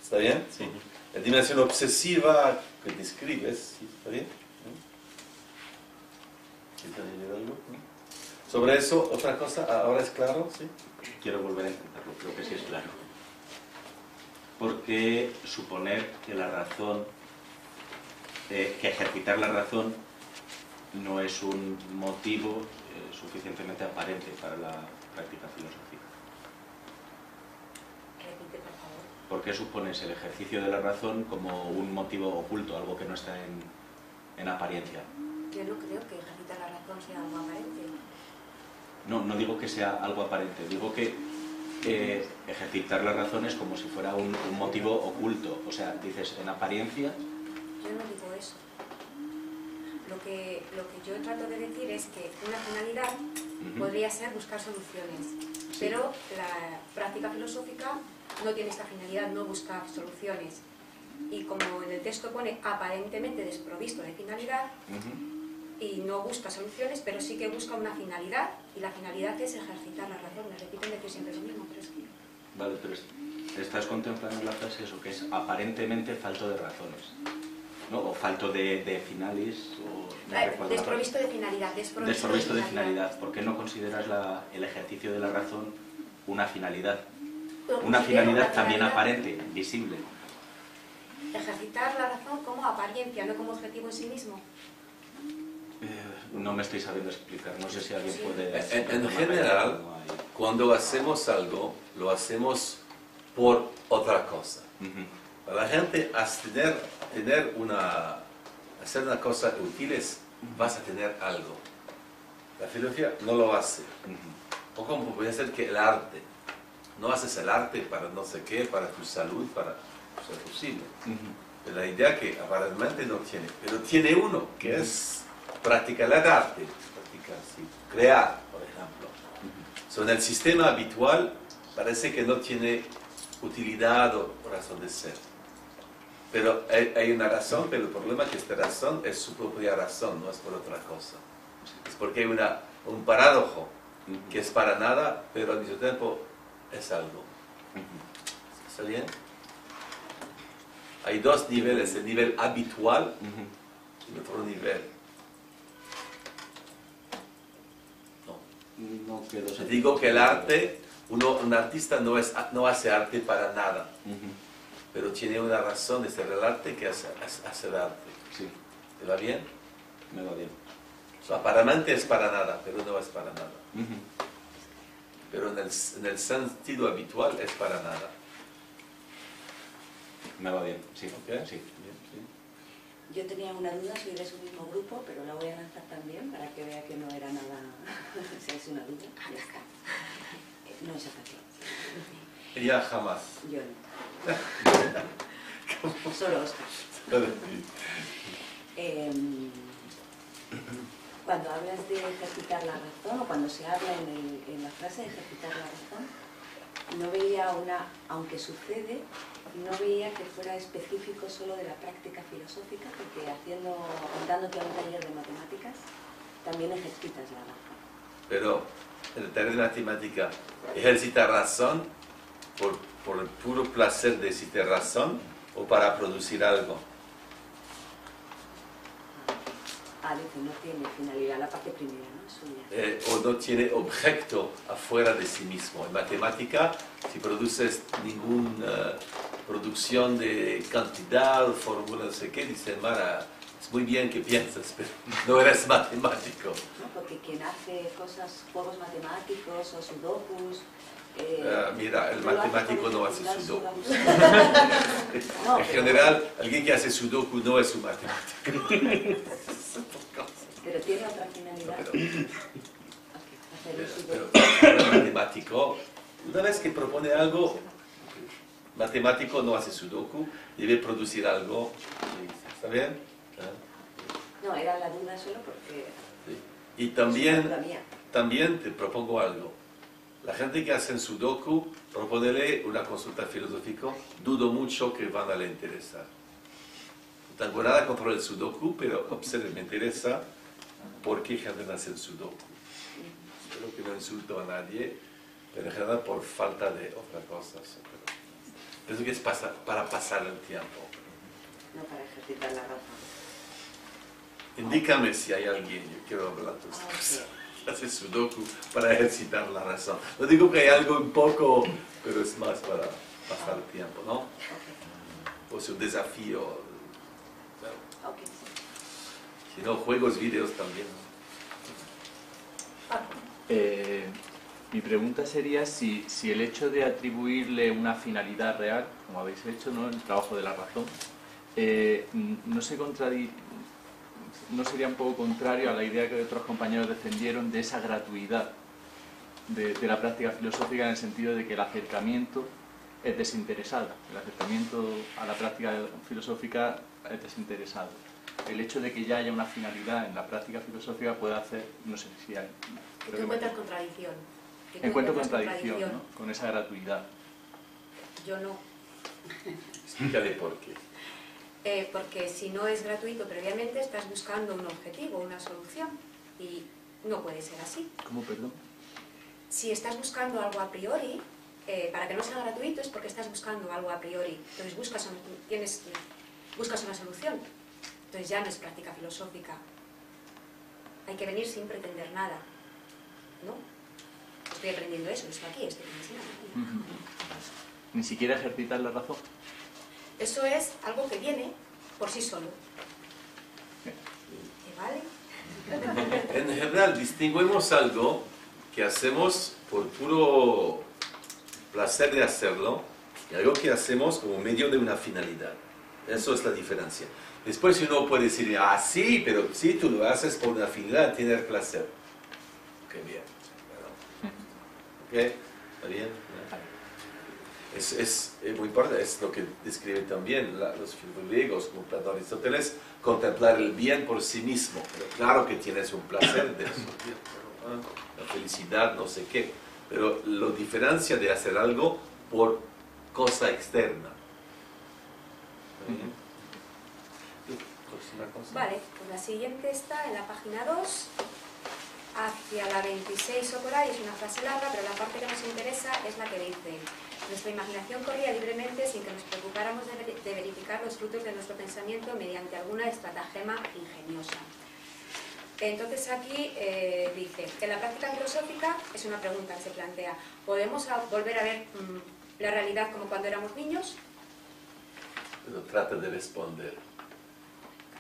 A: ¿Está bien? Sí. La dimensión obsesiva que describes, ¿sí? ¿Está bien? ¿Quieres añadir algo? Sobre eso, otra cosa, ¿ahora es claro? ¿Sí?
N: Quiero volver a intentarlo, creo que sí es claro. Porque suponer que la razón, que ejercitar la razón no es un motivo suficientemente aparente para la práctica filosófica.
B: Repite, por favor.
N: ¿Por qué supones el ejercicio de la razón como un motivo oculto, algo que no está en apariencia?
B: Yo no creo que ejercitar la razón sea algo aparente.
N: No digo que sea algo aparente, digo que ejercitar la razón es como si fuera un motivo oculto. O sea, dices, en apariencia...
O: Yo no digo eso. Lo que yo trato de decir es que una finalidad podría ser buscar soluciones, pero la práctica filosófica no tiene esta finalidad, no buscar soluciones. Y como en el texto pone aparentemente desprovisto de finalidad, y no busca soluciones, pero sí que busca una finalidad, y la finalidad es ejercitar la razón. Me repiten decir siempre lo mismo, pero es que...
N: Vale, pero estás contemplando en la frase eso, que es aparentemente falto de razones, ¿no? O falto de finalis, o... No
O: desprovisto de finalidad.
N: Desprovisto de finalidad. ¿Por qué no consideras el ejercicio de la razón una finalidad? Una finalidad también aparente, visible.
O: Ejercitar la razón como apariencia, no como objetivo en sí mismo.
N: No me estoy sabiendo explicar, no sé si alguien puede...
A: En general, cuando hacemos algo, lo hacemos por otra cosa. Para la gente, hacer una cosa útil vas a tener algo. La filosofía no lo hace. O como puede ser que el arte. No haces el arte para no sé qué, para tu salud, para ser posible. Pero la idea que aparentemente no tiene, pero tiene uno, que es practicar el arte, crear, por ejemplo. En el sistema habitual parece que no tiene utilidad o razón de ser. Pero hay una razón, pero el problema es que esta razón es su propia razón, no es por otra cosa. Es porque hay un paradojo que es para nada, pero al mismo tiempo es algo. ¿Está bien? Hay dos niveles, el nivel habitual y otro nivel.
N: No quedo
A: Te digo que el arte, un artista no hace arte para nada, pero tiene una razón de ser el arte que hace arte.
N: Sí.
A: ¿Te va bien?
N: Me va bien.
A: Aparentemente es para nada, pero no es para nada. Pero en el sentido habitual es para nada.
N: Me va bien, sí.
A: ¿Okay?
N: Sí.
A: Bien, sí.
E: Yo tenía una duda, soy de su mismo grupo, pero la voy a lanzar también para que vea que no era nada... o sea, es una duda, ya está. No es ataque.
A: Ella jamás.
E: Yo no. Solo Oscar. Cuando hablas de ejercitar la razón, o cuando se habla en la frase de ejercitar la razón, no veía aunque sucede, no veía que fuera específico solo de la práctica filosófica, porque dándote a un taller de matemáticas, también ejercitas la razón.
A: Pero en el taller de matemática, ¿ejercita razón por el puro placer de ejercitar razón o para producir algo?
E: Dice, no tiene finalidad, la parte primera, ¿no? Suya.
A: O no tiene objeto afuera de sí mismo. En matemática, si produces ninguna producción de cantidad, fórmula, no sé qué, dice Mara, es muy bien que piensas, pero no eres matemático.
E: No, porque quien hace juegos matemáticos o sudokus...
A: mira, el matemático no hace sudoku. En general, alguien que hace sudoku no es un matemático.
E: Pero tiene otra finalidad.
A: Pero el matemático, una vez que propone algo, matemático no hace sudoku, debe producir algo. ¿Está bien?
E: No, era la duda solo porque...
A: Sí. Y también te propongo algo. La gente que hace sudoku, proponele una consulta filosófica, dudo mucho que van a le interesar. No tengo nada contra el sudoku, pero me interesa por qué gente hace el sudoku. Espero que no insulto a nadie, pero en general por falta de otras cosas. Pienso que es para pasar el tiempo.
E: No para ejercitar la razón.
A: Indícame si hay alguien, yo quiero hablar de tus cosas. Hace sudoku para ejercitar la razón. No digo que hay algo un poco, pero es más para pasar el tiempo, ¿no? O sea, un desafío. Bueno. Si no, juegos, vídeos también.
L: Mi pregunta sería si el hecho de atribuirle una finalidad real, como habéis hecho, ¿no?, en el trabajo de la razón, no sería un poco contrario a la idea que otros compañeros defendieron de esa gratuidad de la práctica filosófica en el sentido de que el acercamiento es desinteresado. El acercamiento a la práctica filosófica es desinteresado. El hecho de que ya haya una finalidad en la práctica filosófica puede hacer, no sé si hay...
O: Que tú encuentras contradicción.
L: Encuentro contradicción, ¿no? Con esa gratuidad.
O: Yo no.
A: Explícale por qué.
O: Porque si no es gratuito previamente estás buscando un objetivo, una solución. Y no puede ser así.
L: ¿Cómo, perdón?
O: Si estás buscando algo a priori, para que no sea gratuito es porque estás buscando algo a priori. Entonces buscas una solución. Entonces ya no es práctica filosófica. Hay que venir sin pretender nada. ¿No? Estoy aprendiendo eso, estoy aquí, estoy enseñando.
L: Ni siquiera ejercitar la razón.
O: Eso es algo que viene por sí solo. ¿Te vale?
A: En general, distinguimos algo que hacemos por puro placer de hacerlo y algo que hacemos como medio de una finalidad. Eso es la diferencia. Después uno puede decir, ah, sí, pero sí, tú lo haces por una finalidad, tener placer. Qué bien. ¿Ok? ¿Está bien? Es muy importante, es lo que describe también los filósofos griegos, como Platón y Aristóteles, contemplar el bien por sí mismo. Pero claro que tienes un placer de eso, la felicidad, no sé qué, pero lo diferencia de hacer algo por cosa externa.
O: Vale, pues la siguiente está en la página 2, hacia la 26 o por ahí, es una frase larga, pero la parte que nos interesa es la que dice: nuestra imaginación corría libremente sin que nos preocupáramos de verificar los frutos de nuestro pensamiento mediante alguna estratagema ingeniosa. Entonces aquí dice que la práctica filosófica es una pregunta que se plantea: ¿podemos volver a ver la realidad como cuando éramos niños?
A: Pero trata de responder.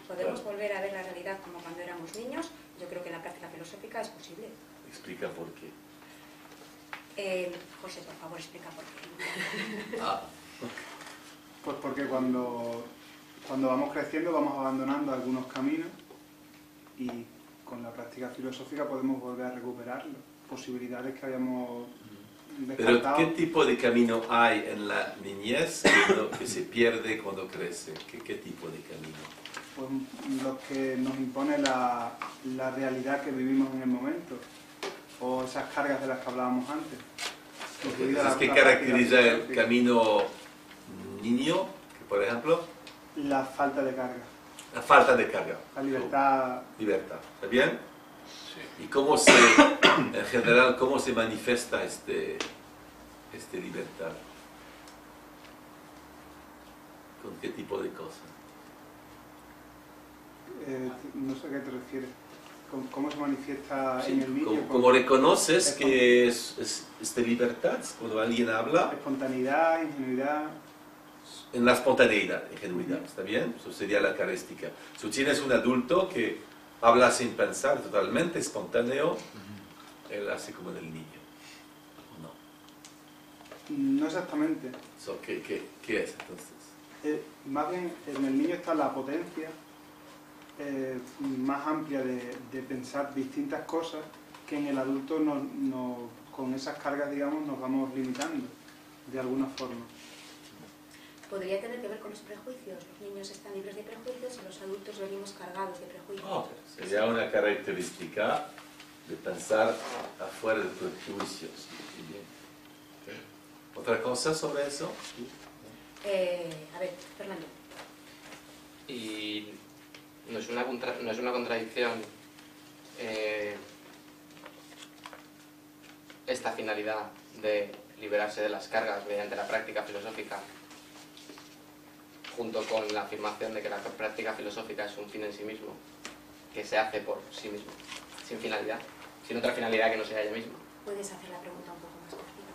O: ¿Podemos volver a ver la realidad como cuando éramos niños? Yo creo que en la práctica filosófica es posible.
A: Explica por qué.
O: José, por favor, explica por qué.
J: Pues porque cuando vamos creciendo vamos abandonando algunos caminos y con la práctica filosófica podemos volver a recuperarlo. Posibilidades que habíamos descartado.
A: Pero ¿qué tipo de camino hay en la niñez que se pierde cuando crece? ¿Qué tipo de camino?
J: Pues los que nos impone la realidad que vivimos en el momento, o esas cargas de las que hablábamos antes.
A: Entonces, ¿qué caracteriza el camino niño, por ejemplo?
J: La falta de carga.
A: La falta de carga.
J: La libertad.
A: Libertad. ¿Está bien? Sí. ¿Y cómo en general, cómo se manifiesta este libertad? ¿Con qué tipo de cosas?
J: No sé a qué te refieres. ¿Cómo se manifiesta en el niño?
A: ¿Cómo reconoces que es libertad cuando alguien habla?
J: Espontaneidad, ingenuidad.
A: En la espontaneidad, ingenuidad, ¿está bien? Eso sería la característica. Si tienes un adulto que habla sin pensar, totalmente espontáneo, él hace como en el niño. ¿No?
J: No exactamente.
A: ¿Qué es entonces?
J: Más bien, en el niño está la potencia más amplia de pensar distintas cosas que en el adulto con esas cargas, digamos, nos vamos limitando de alguna forma.
O: Podría tener que ver con los prejuicios. Los niños están libres de prejuicios y los adultos venimos cargados de prejuicios.
A: Sería una característica de pensar afuera de prejuicios. ¿Otra cosa sobre eso?
O: A ver, Fernando.
G: Y no es una contradicción esta finalidad de liberarse de las cargas mediante la práctica filosófica, junto con la afirmación de que la práctica filosófica es un fin en sí mismo, que se hace por sí mismo, sin finalidad, sin otra finalidad que no sea ella misma.
O: ¿Puedes hacer la pregunta un poco más cortita,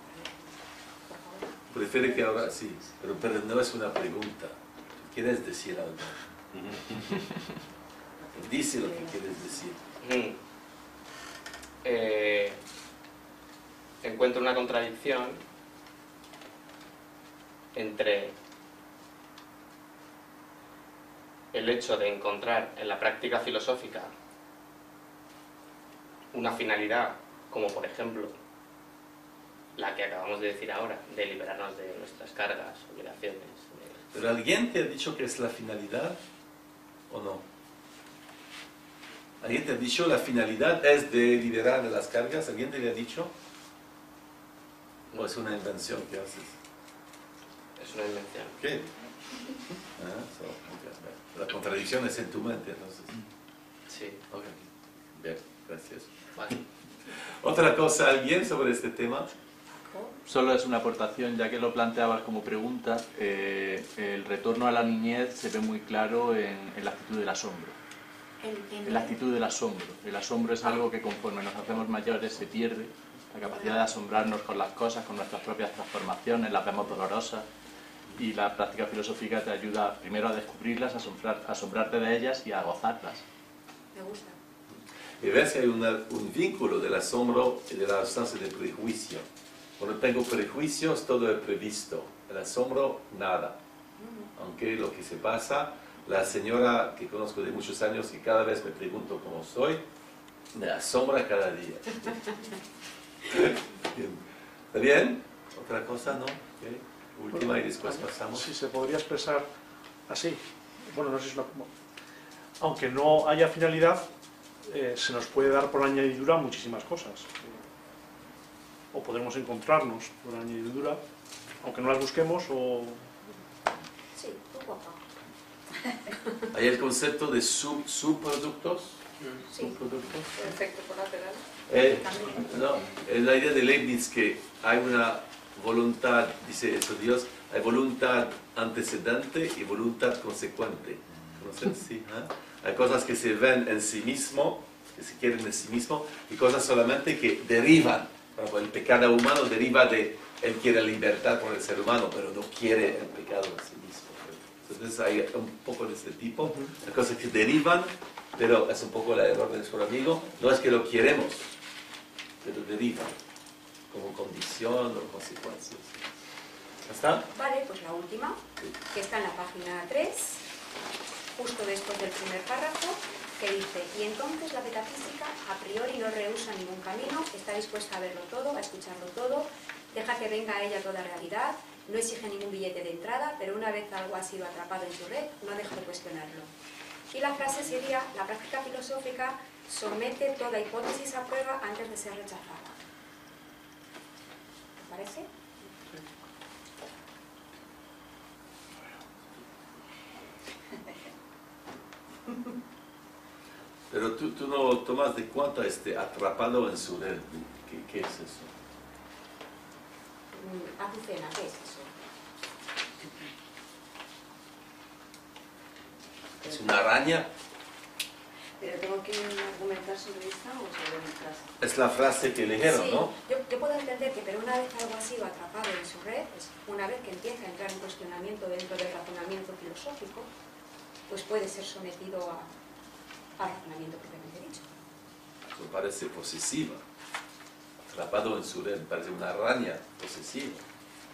O: por favor?
A: Prefiere que ahora sí, pero no es una pregunta. ¿Quieres decir algo? Dice lo que quieres decir.
G: Encuentro una contradicción entre el hecho de encontrar en la práctica filosófica una finalidad, como por ejemplo la que acabamos de decir ahora, de liberarnos de nuestras cargas, obligaciones.
A: ¿Pero alguien te ha dicho que es la finalidad o no? ¿Alguien te ha dicho la finalidad es de liberar de las cargas? ¿Alguien te lo ha dicho? ¿O es una invención que haces?
G: Es una invención.
A: ¿Qué? Okay. La contradicción es en tu mente, entonces.
G: Sí.
A: Ok. Bien, gracias.
G: Vale.
A: ¿Otra cosa, alguien sobre este tema?
L: Solo es una aportación, ya que lo planteabas como pregunta, el retorno a la niñez se ve muy claro en la actitud del asombro. En la actitud del asombro. El asombro es algo que conforme nos hacemos mayores se pierde, la capacidad de asombrarnos con las cosas, con nuestras propias transformaciones, las vemos dolorosas, y la práctica filosófica te ayuda primero a descubrirlas, a asombrarte de ellas y a gozarlas.
O: Me gusta.
A: Y ves que hay un vínculo del asombro y de la ausencia de prejuicio. Cuando tengo prejuicios, todo es previsto. El asombro, nada. Aunque lo que se pasa, la señora que conozco de muchos años y cada vez me pregunto cómo soy, me asombra cada día. ¿Está bien? ¿Otra cosa, no? ¿Okay? Última y después pasamos.
P: Sí, se podría expresar así. Bueno, no sé si es una... Aunque no haya finalidad, se nos puede dar por añadidura muchísimas cosas. O podremos encontrarnos por añadidura, aunque no las busquemos, o...
O: Sí, poco a poco.
A: Hay el concepto de subproductos.
O: Sí.
A: Subproductos.
K: Efecto colateral.
A: No, la idea de Leibniz que hay una voluntad, dice esto Dios, hay voluntad antecedente y voluntad consecuente. ¿Conocen? Sí, ¿eh? Hay cosas que se ven en sí mismo, que se quieren en sí mismo, y cosas solamente que derivan. Por ejemplo, el pecado humano deriva de, él quiere libertad por el ser humano, pero no quiere el pecado en sí mismo. Entonces hay un poco de este tipo, hay cosas que derivan, pero es un poco el error de nuestro amigo, no es que lo queremos, pero derivan como condición o consecuencias. ¿Está?
O: Vale, pues la última, que está en la página 3, justo después del primer párrafo, que dice: y entonces la metafísica a priori no rehúsa ningún camino, está dispuesta a verlo todo, a escucharlo todo, deja que venga a ella toda realidad, no exige ningún billete de entrada, pero una vez algo ha sido atrapado en su red, no deja de cuestionarlo. Y la frase sería: la práctica filosófica somete toda hipótesis a prueba antes de ser rechazada. ¿Te parece?
A: Pero tú no tomas de cuenta atrapado en su red. ¿Qué es eso?
O: Azucena, ¿qué es eso?
A: ¿Es una araña?
E: ¿Pero tengo que argumentar sobre esta o sobre mi frase?
A: Es la frase que eligieron,
O: Sí,
A: ¿no?
O: yo puedo entender que, pero una vez algo ha sido atrapado en su red, pues una vez que empieza a entrar en cuestionamiento dentro del razonamiento filosófico, pues puede ser sometido al razonamiento propiamente dicho.
A: Eso parece posesiva. Atrapado en su red, parece una araña posesiva.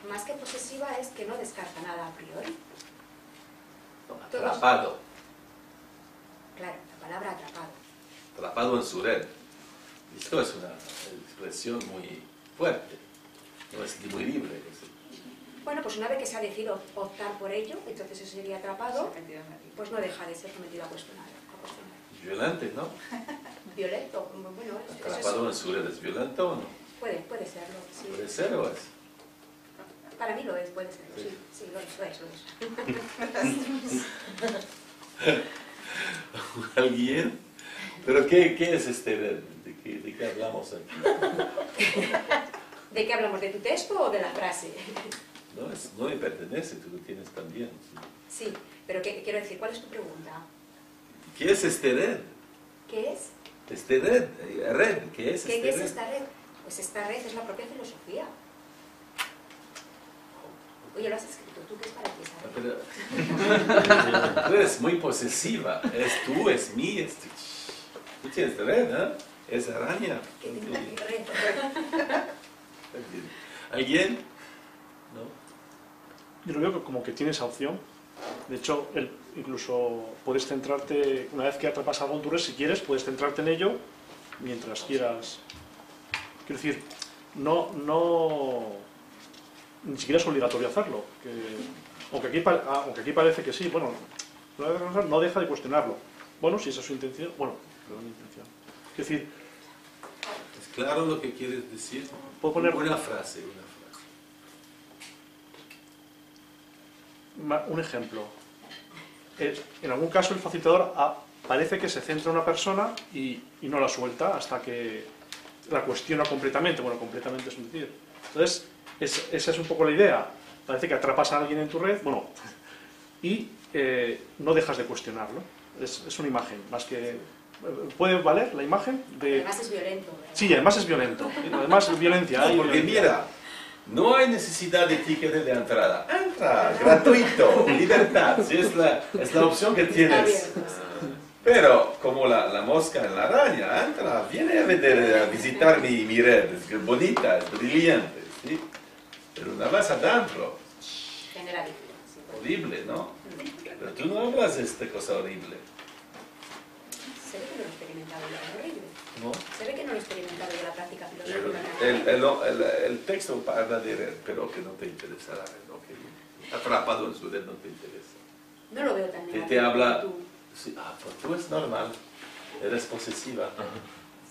O: Más que posesiva es que no descarta nada a priori.
A: No, atrapado.
O: Claro, la palabra atrapado.
A: Atrapado en su red. Esto es una expresión muy fuerte. No es muy libre.
O: Bueno, pues una vez que se ha decidido optar por ello, entonces eso sería atrapado, pues no deja de ser sometido a cuestionar.
A: Violento, ¿no?
O: Violento, bueno,
A: Atrapado en su red, ¿es violento o no?
O: Puede serlo, sí.
A: ¿Puede ser o es?
O: Para mí lo es, puede serlo, sí, lo es.
A: ¿Alguien? ¿Pero qué es este red? ¿De qué hablamos aquí?
O: ¿De qué hablamos? ¿De tu texto o de la frase?
A: No me pertenece, tú lo tienes también.
O: Sí, pero quiero decir, ¿cuál es tu pregunta?
A: ¿Qué es este red?
O: ¿Qué es?
A: Este red, ¿qué es
O: ¿Qué es esta red? Pues esta red es la propia filosofía. Oye, lo has escrito tú, ¿qué es para ti?
A: Tú eres muy posesiva, es tú, es mí, tú tienes red, ¿eh? Es araña.
O: ¿Qué tengo aquí red?
A: ¿Alguien? ¿No?
P: Yo lo veo como que tiene esa opción. De hecho, incluso puedes centrarte, una vez que atrapas algo en tu red, si quieres, puedes centrarte en ello mientras quieras. Quiero decir, ni siquiera es obligatorio hacerlo. Aunque aquí parece que sí, bueno, no deja de cuestionarlo. Bueno, si esa es su intención, bueno, pero es mi intención. Es decir,
A: ¿es claro lo que quieres decir?
P: ¿puedo poner
A: una frase?
P: Un ejemplo. En algún caso el facilitador parece que se centra en una persona y no la suelta hasta que la cuestiona completamente. Bueno, completamente es decir. Entonces, esa es un poco la idea. Parece que atrapas a alguien en tu red, bueno, y no dejas de cuestionarlo. Es una imagen, más que... ¿Puede valer la imagen?
O: Además es violento.
P: Sí, además es violento. Además es violencia.
A: No, porque mira, no hay necesidad de ticket de entrada. Entra, gratuito, libertad. Sí, es la opción que tienes. Pero, como la mosca en la araña, entra, viene a visitar mi red. Es bonita, es brillante. ¿Sí? Pero una vez adentro. Horrible, ¿no? Pero tú no hablas de esta cosa horrible.
O: Se ve que no lo he experimentado yo, es horrible.
A: ¿No?
O: Se ve que no lo he experimentado yo la práctica filosófica.
A: El texto habla de red, pero que no te interesa la red, ¿no? Que atrapado en su red no te interesa.
O: No lo veo tan negativo.
A: Te habla... Sí, pues tú es normal, eres posesiva.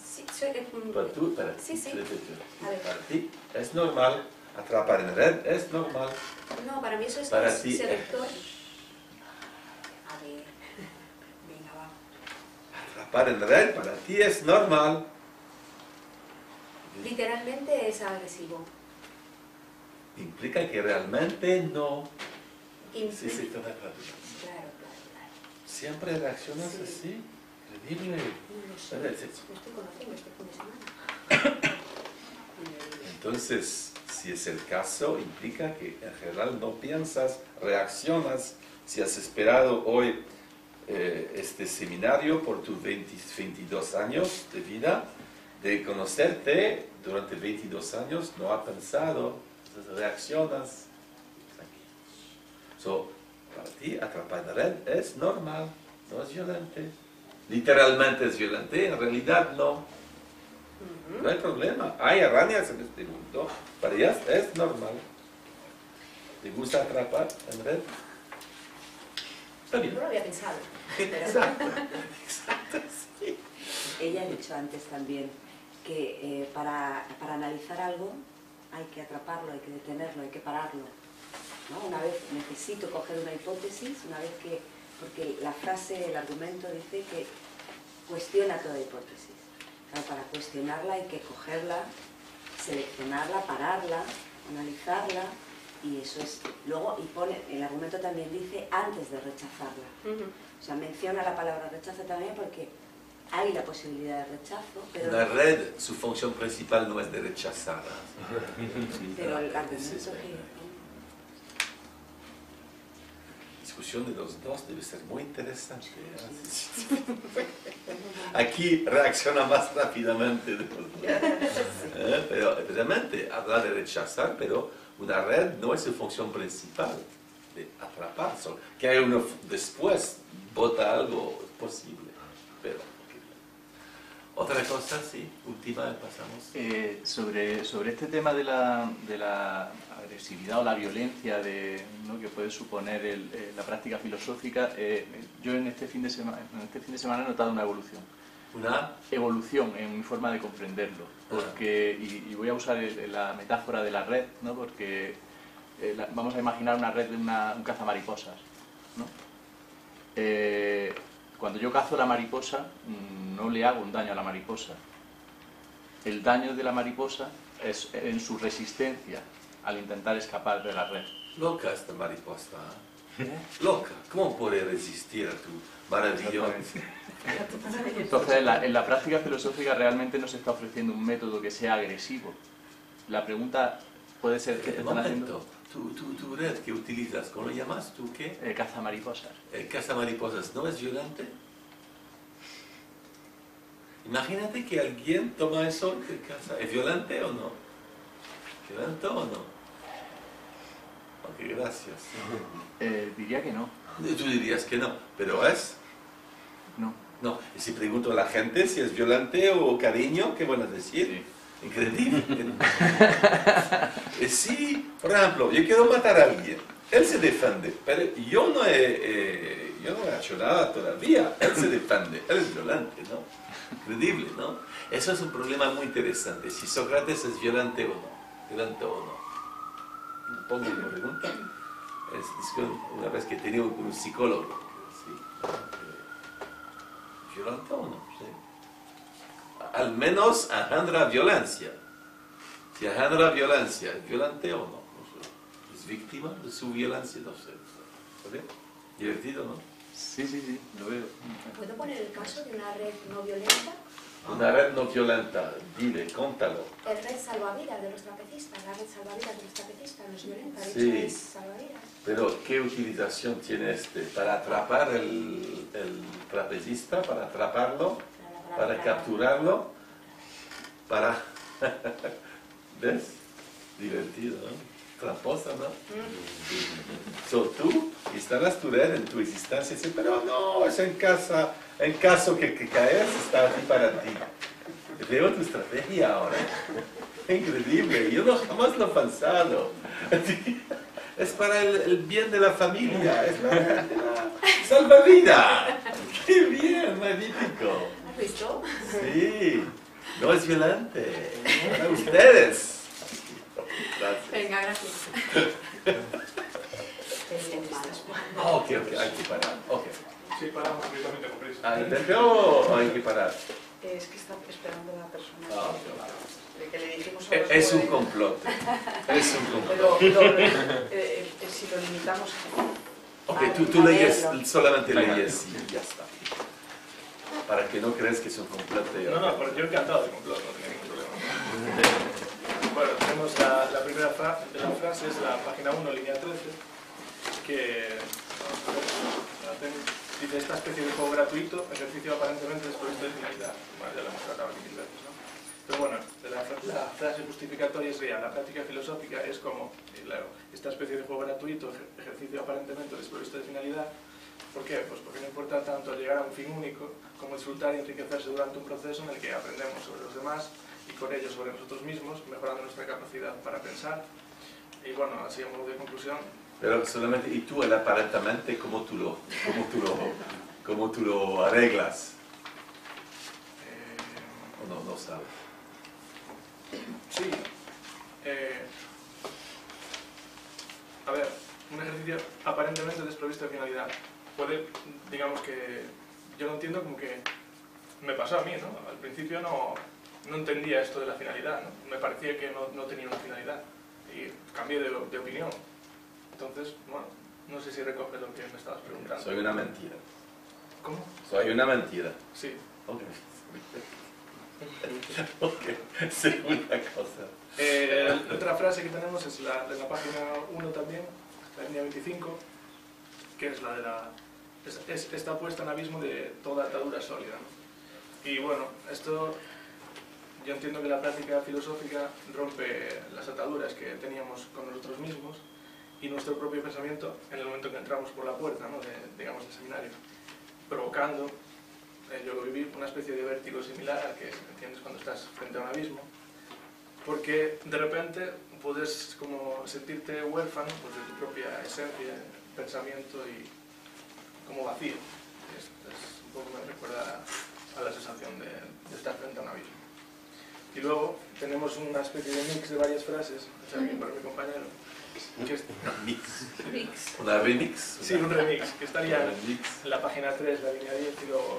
O: Sí, soy...
A: Pero tú, para
O: sí, sí.
A: Para ti es normal, atrapar en red es normal.
O: No, para mí eso es
A: para ti
O: seductor. A ver, venga, va.
A: Atrapar en red para ti es normal.
O: Literalmente es agresivo.
A: Implica que realmente no. Sí, toda claro.
O: Claro.
A: ¿Siempre reaccionas así? Increíble.
O: No sé. Me estoy conociendo este fin de semana.
A: Entonces, si es el caso, implica que en general no piensas, reaccionas. Si has esperado hoy este seminario por tus 22 años de vida, de conocerte durante 22 años, no has pensado, entonces reaccionas. Para ti, atrapar en red es normal, no es violente. Literalmente es violente, en realidad no. No hay problema. Hay arañas en este mundo, para ellas es normal. ¿Te gusta atrapar en red? Está bien.
O: No lo había pensado.
A: Exacto, sí.
E: Ella ha dicho antes también que para analizar algo hay que atraparlo, hay que detenerlo, hay que pararlo. ¿No? Una vez necesito coger una hipótesis, una vez que... Porque la frase, el argumento dice que cuestiona toda hipótesis. Claro, para cuestionarla hay que cogerla, seleccionarla, pararla, analizarla, y eso es... Luego, y pone, el argumento también dice antes de rechazarla. O sea, menciona la palabra rechazo también porque hay la posibilidad de rechazo, pero...
A: La red, su función principal no es de rechazarla.
E: Pero el argumento que...
A: La discusión de los dos debe ser muy interesante. Aquí reacciona más rápidamente de los dos. Pero realmente habla de rechazar, pero una red no es su función principal de atrapar. Que hay uno después vota algo es posible, pero otra cosa, sí, última, pasamos.
L: Sobre este tema de la agresividad o la violencia ¿no? que puede suponer la práctica filosófica, yo en este fin de semana he notado una evolución.
A: ¿Una?
L: Evolución en mi forma de comprenderlo. Porque, y voy a usar la metáfora de la red, ¿no? Porque vamos a imaginar una red de un cazamariposas, ¿no? Cuando yo cazo la mariposa, no le hago un daño a la mariposa. El daño de la mariposa es en su resistencia al intentar escapar de la red.
A: Loca esta mariposa. Loca. ¿Cómo puede resistir a tu maravilloso?
L: Entonces, en la práctica filosófica realmente no se está ofreciendo un método que sea agresivo. La pregunta puede ser ¿qué te están haciendo?
A: ¿Tu red que utilizas, ¿cómo lo llamas? ¿Tú qué?
L: Cazamariposas.
A: ¿El cazamariposas no es violento? Imagínate que alguien toma eso y te caza. ¿Es violento o no? ¿Violento o no? Ok, gracias.
L: Diría que no.
A: Tú dirías que no, pero es...
L: No.
A: No, y si pregunto a la gente si es violento o cariño, ¿qué van a decir? Increíble. Sí, por ejemplo, yo quiero matar a alguien. Él se defiende, pero yo no he hecho nada todavía. Él se defiende, él es violento, ¿no? Increíble, ¿no? Eso es un problema muy interesante. Si Sócrates es violento o no. Violento o no. Pongo una pregunta. Es una vez que he tenido un psicólogo. ¿Sí? ¿Violento o no? Sí. Al menos engendra violencia. Si engendra violencia, ¿es violento o no? No sé. ¿Es víctima de su violencia? No sé. ¿Vale? Divertido, ¿no?
L: Sí, sí, sí, lo veo.
O: ¿Puedo poner el caso de una red no violenta?
A: Una red no violenta, dile, contalo.
O: El red salvavidas de los trapecistas, la red salvavidas de los trapecistas no es violenta, de
A: Sí.
O: hecho es salvavidas.
A: Pero, ¿qué utilización tiene este? ¿Para atrapar el trapecista? ¿Para atraparlo? ¿Para capturarlo? ¿Para...? ¿Ves? Divertido, ¿no? Tramposa, ¿no? So, tú instalas tu red en tu existencia y dices, pero no, es en caso que caes, está aquí para ti. Veo tu estrategia ahora. Increíble, yo jamás lo he pensado. Es para el bien de la familia, es la salvavidas. ¡Qué bien, magnífico!
O: ¿Has visto?
A: Sí, no es violente. Para ustedes. Gracias.
O: Venga, gracias.
A: Ok, hay que parar. Okay.
I: Sí, paramos, yo también tengo prisa.
A: ¿Al templo o hay que parar?
K: Es que está esperando la persona
A: Ah,
K: de que le dijimos a
A: Es un complot. Es un complot.
K: Pero si lo limitamos
A: Ok,
K: a
A: tú leyes,
K: leerlo.
A: solamente leyes y ya está. Para que no creas que es un complot.
I: No, pero yo encantado de complot, no tengo ningún problema. Bueno, tenemos la primera de la frase, es la página 1, línea 13, que dice: esta especie de juego gratuito, ejercicio aparentemente desprovisto de finalidad. Bueno, ya lo hemos tratado aquí mil veces, ¿no? Pero bueno, la frase justificatoria sería: la práctica filosófica es como, claro, esta especie de juego gratuito, ejercicio aparentemente desprovisto de finalidad. ¿Por qué? Pues porque no importa tanto llegar a un fin único como disfrutar y enriquecerse durante un proceso en el que aprendemos sobre los demás y con ello sobre nosotros mismos, mejorando nuestra capacidad para pensar. Y bueno, así a modo de conclusión.
A: Pero solamente, ¿y tú el aparentemente cómo tú lo arreglas? ¿O no sabes?
I: Sí. A ver, un ejercicio aparentemente desprovisto de finalidad. Puede, digamos que, yo lo entiendo como que me pasó a mí, ¿no? Al principio no entendía esto de la finalidad, ¿no? Me parecía que no tenía una finalidad y cambié de opinión. Entonces, bueno, no sé si recoge lo que me estabas preguntando.
A: Soy una mentira.
I: ¿Cómo?
A: Soy una mentira.
I: Sí.
A: Ok. Ok, segunda cosa.
I: Otra frase que tenemos es la de la página 1 también, la línea 25, que es la de está puesta en abismo de toda atadura sólida, ¿no? Y bueno, esto yo entiendo que la práctica filosófica rompe las ataduras que teníamos con nosotros mismos y nuestro propio pensamiento en el momento que entramos por la puerta, ¿no? Digamos, del seminario, provocando, yo lo viví, una especie de vértigo similar al que entiendes cuando estás frente a un abismo, porque de repente puedes como sentirte huérfano pues, de tu propia esencia, pensamiento y como vacío. Es un poco me recuerda a la sensación de estar frente a un abismo. Y luego tenemos una especie de mix de varias frases, hecha aquí por mi compañero. Que es...
A: ¿Una remix?
I: Sí, un remix, que estaría en la página 3, la línea 10, y luego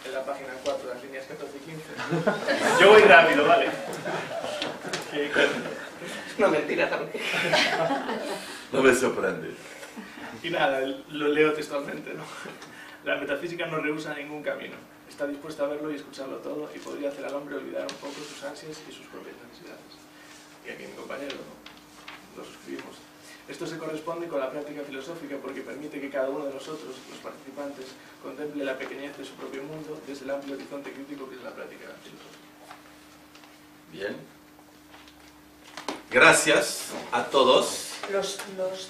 I: en la página 4, las líneas 14 y 15. Yo voy rápido, ¿vale?
K: Es una mentira también.
A: No me sorprende.
I: Y nada, lo leo textualmente, ¿no? La metafísica no rehúsa ningún camino. Está dispuesta a verlo y escucharlo todo y podría hacer al hombre olvidar un poco sus ansias y sus propias necesidades. Y aquí mi compañero lo suscribimos. Esto se corresponde con la práctica filosófica porque permite que cada uno de nosotros, los participantes, contemple la pequeñez de su propio mundo desde el amplio horizonte crítico que es la práctica filosófica.
A: Bien. Gracias a todos.
K: Los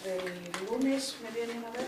K: del lunes me vienen a ver.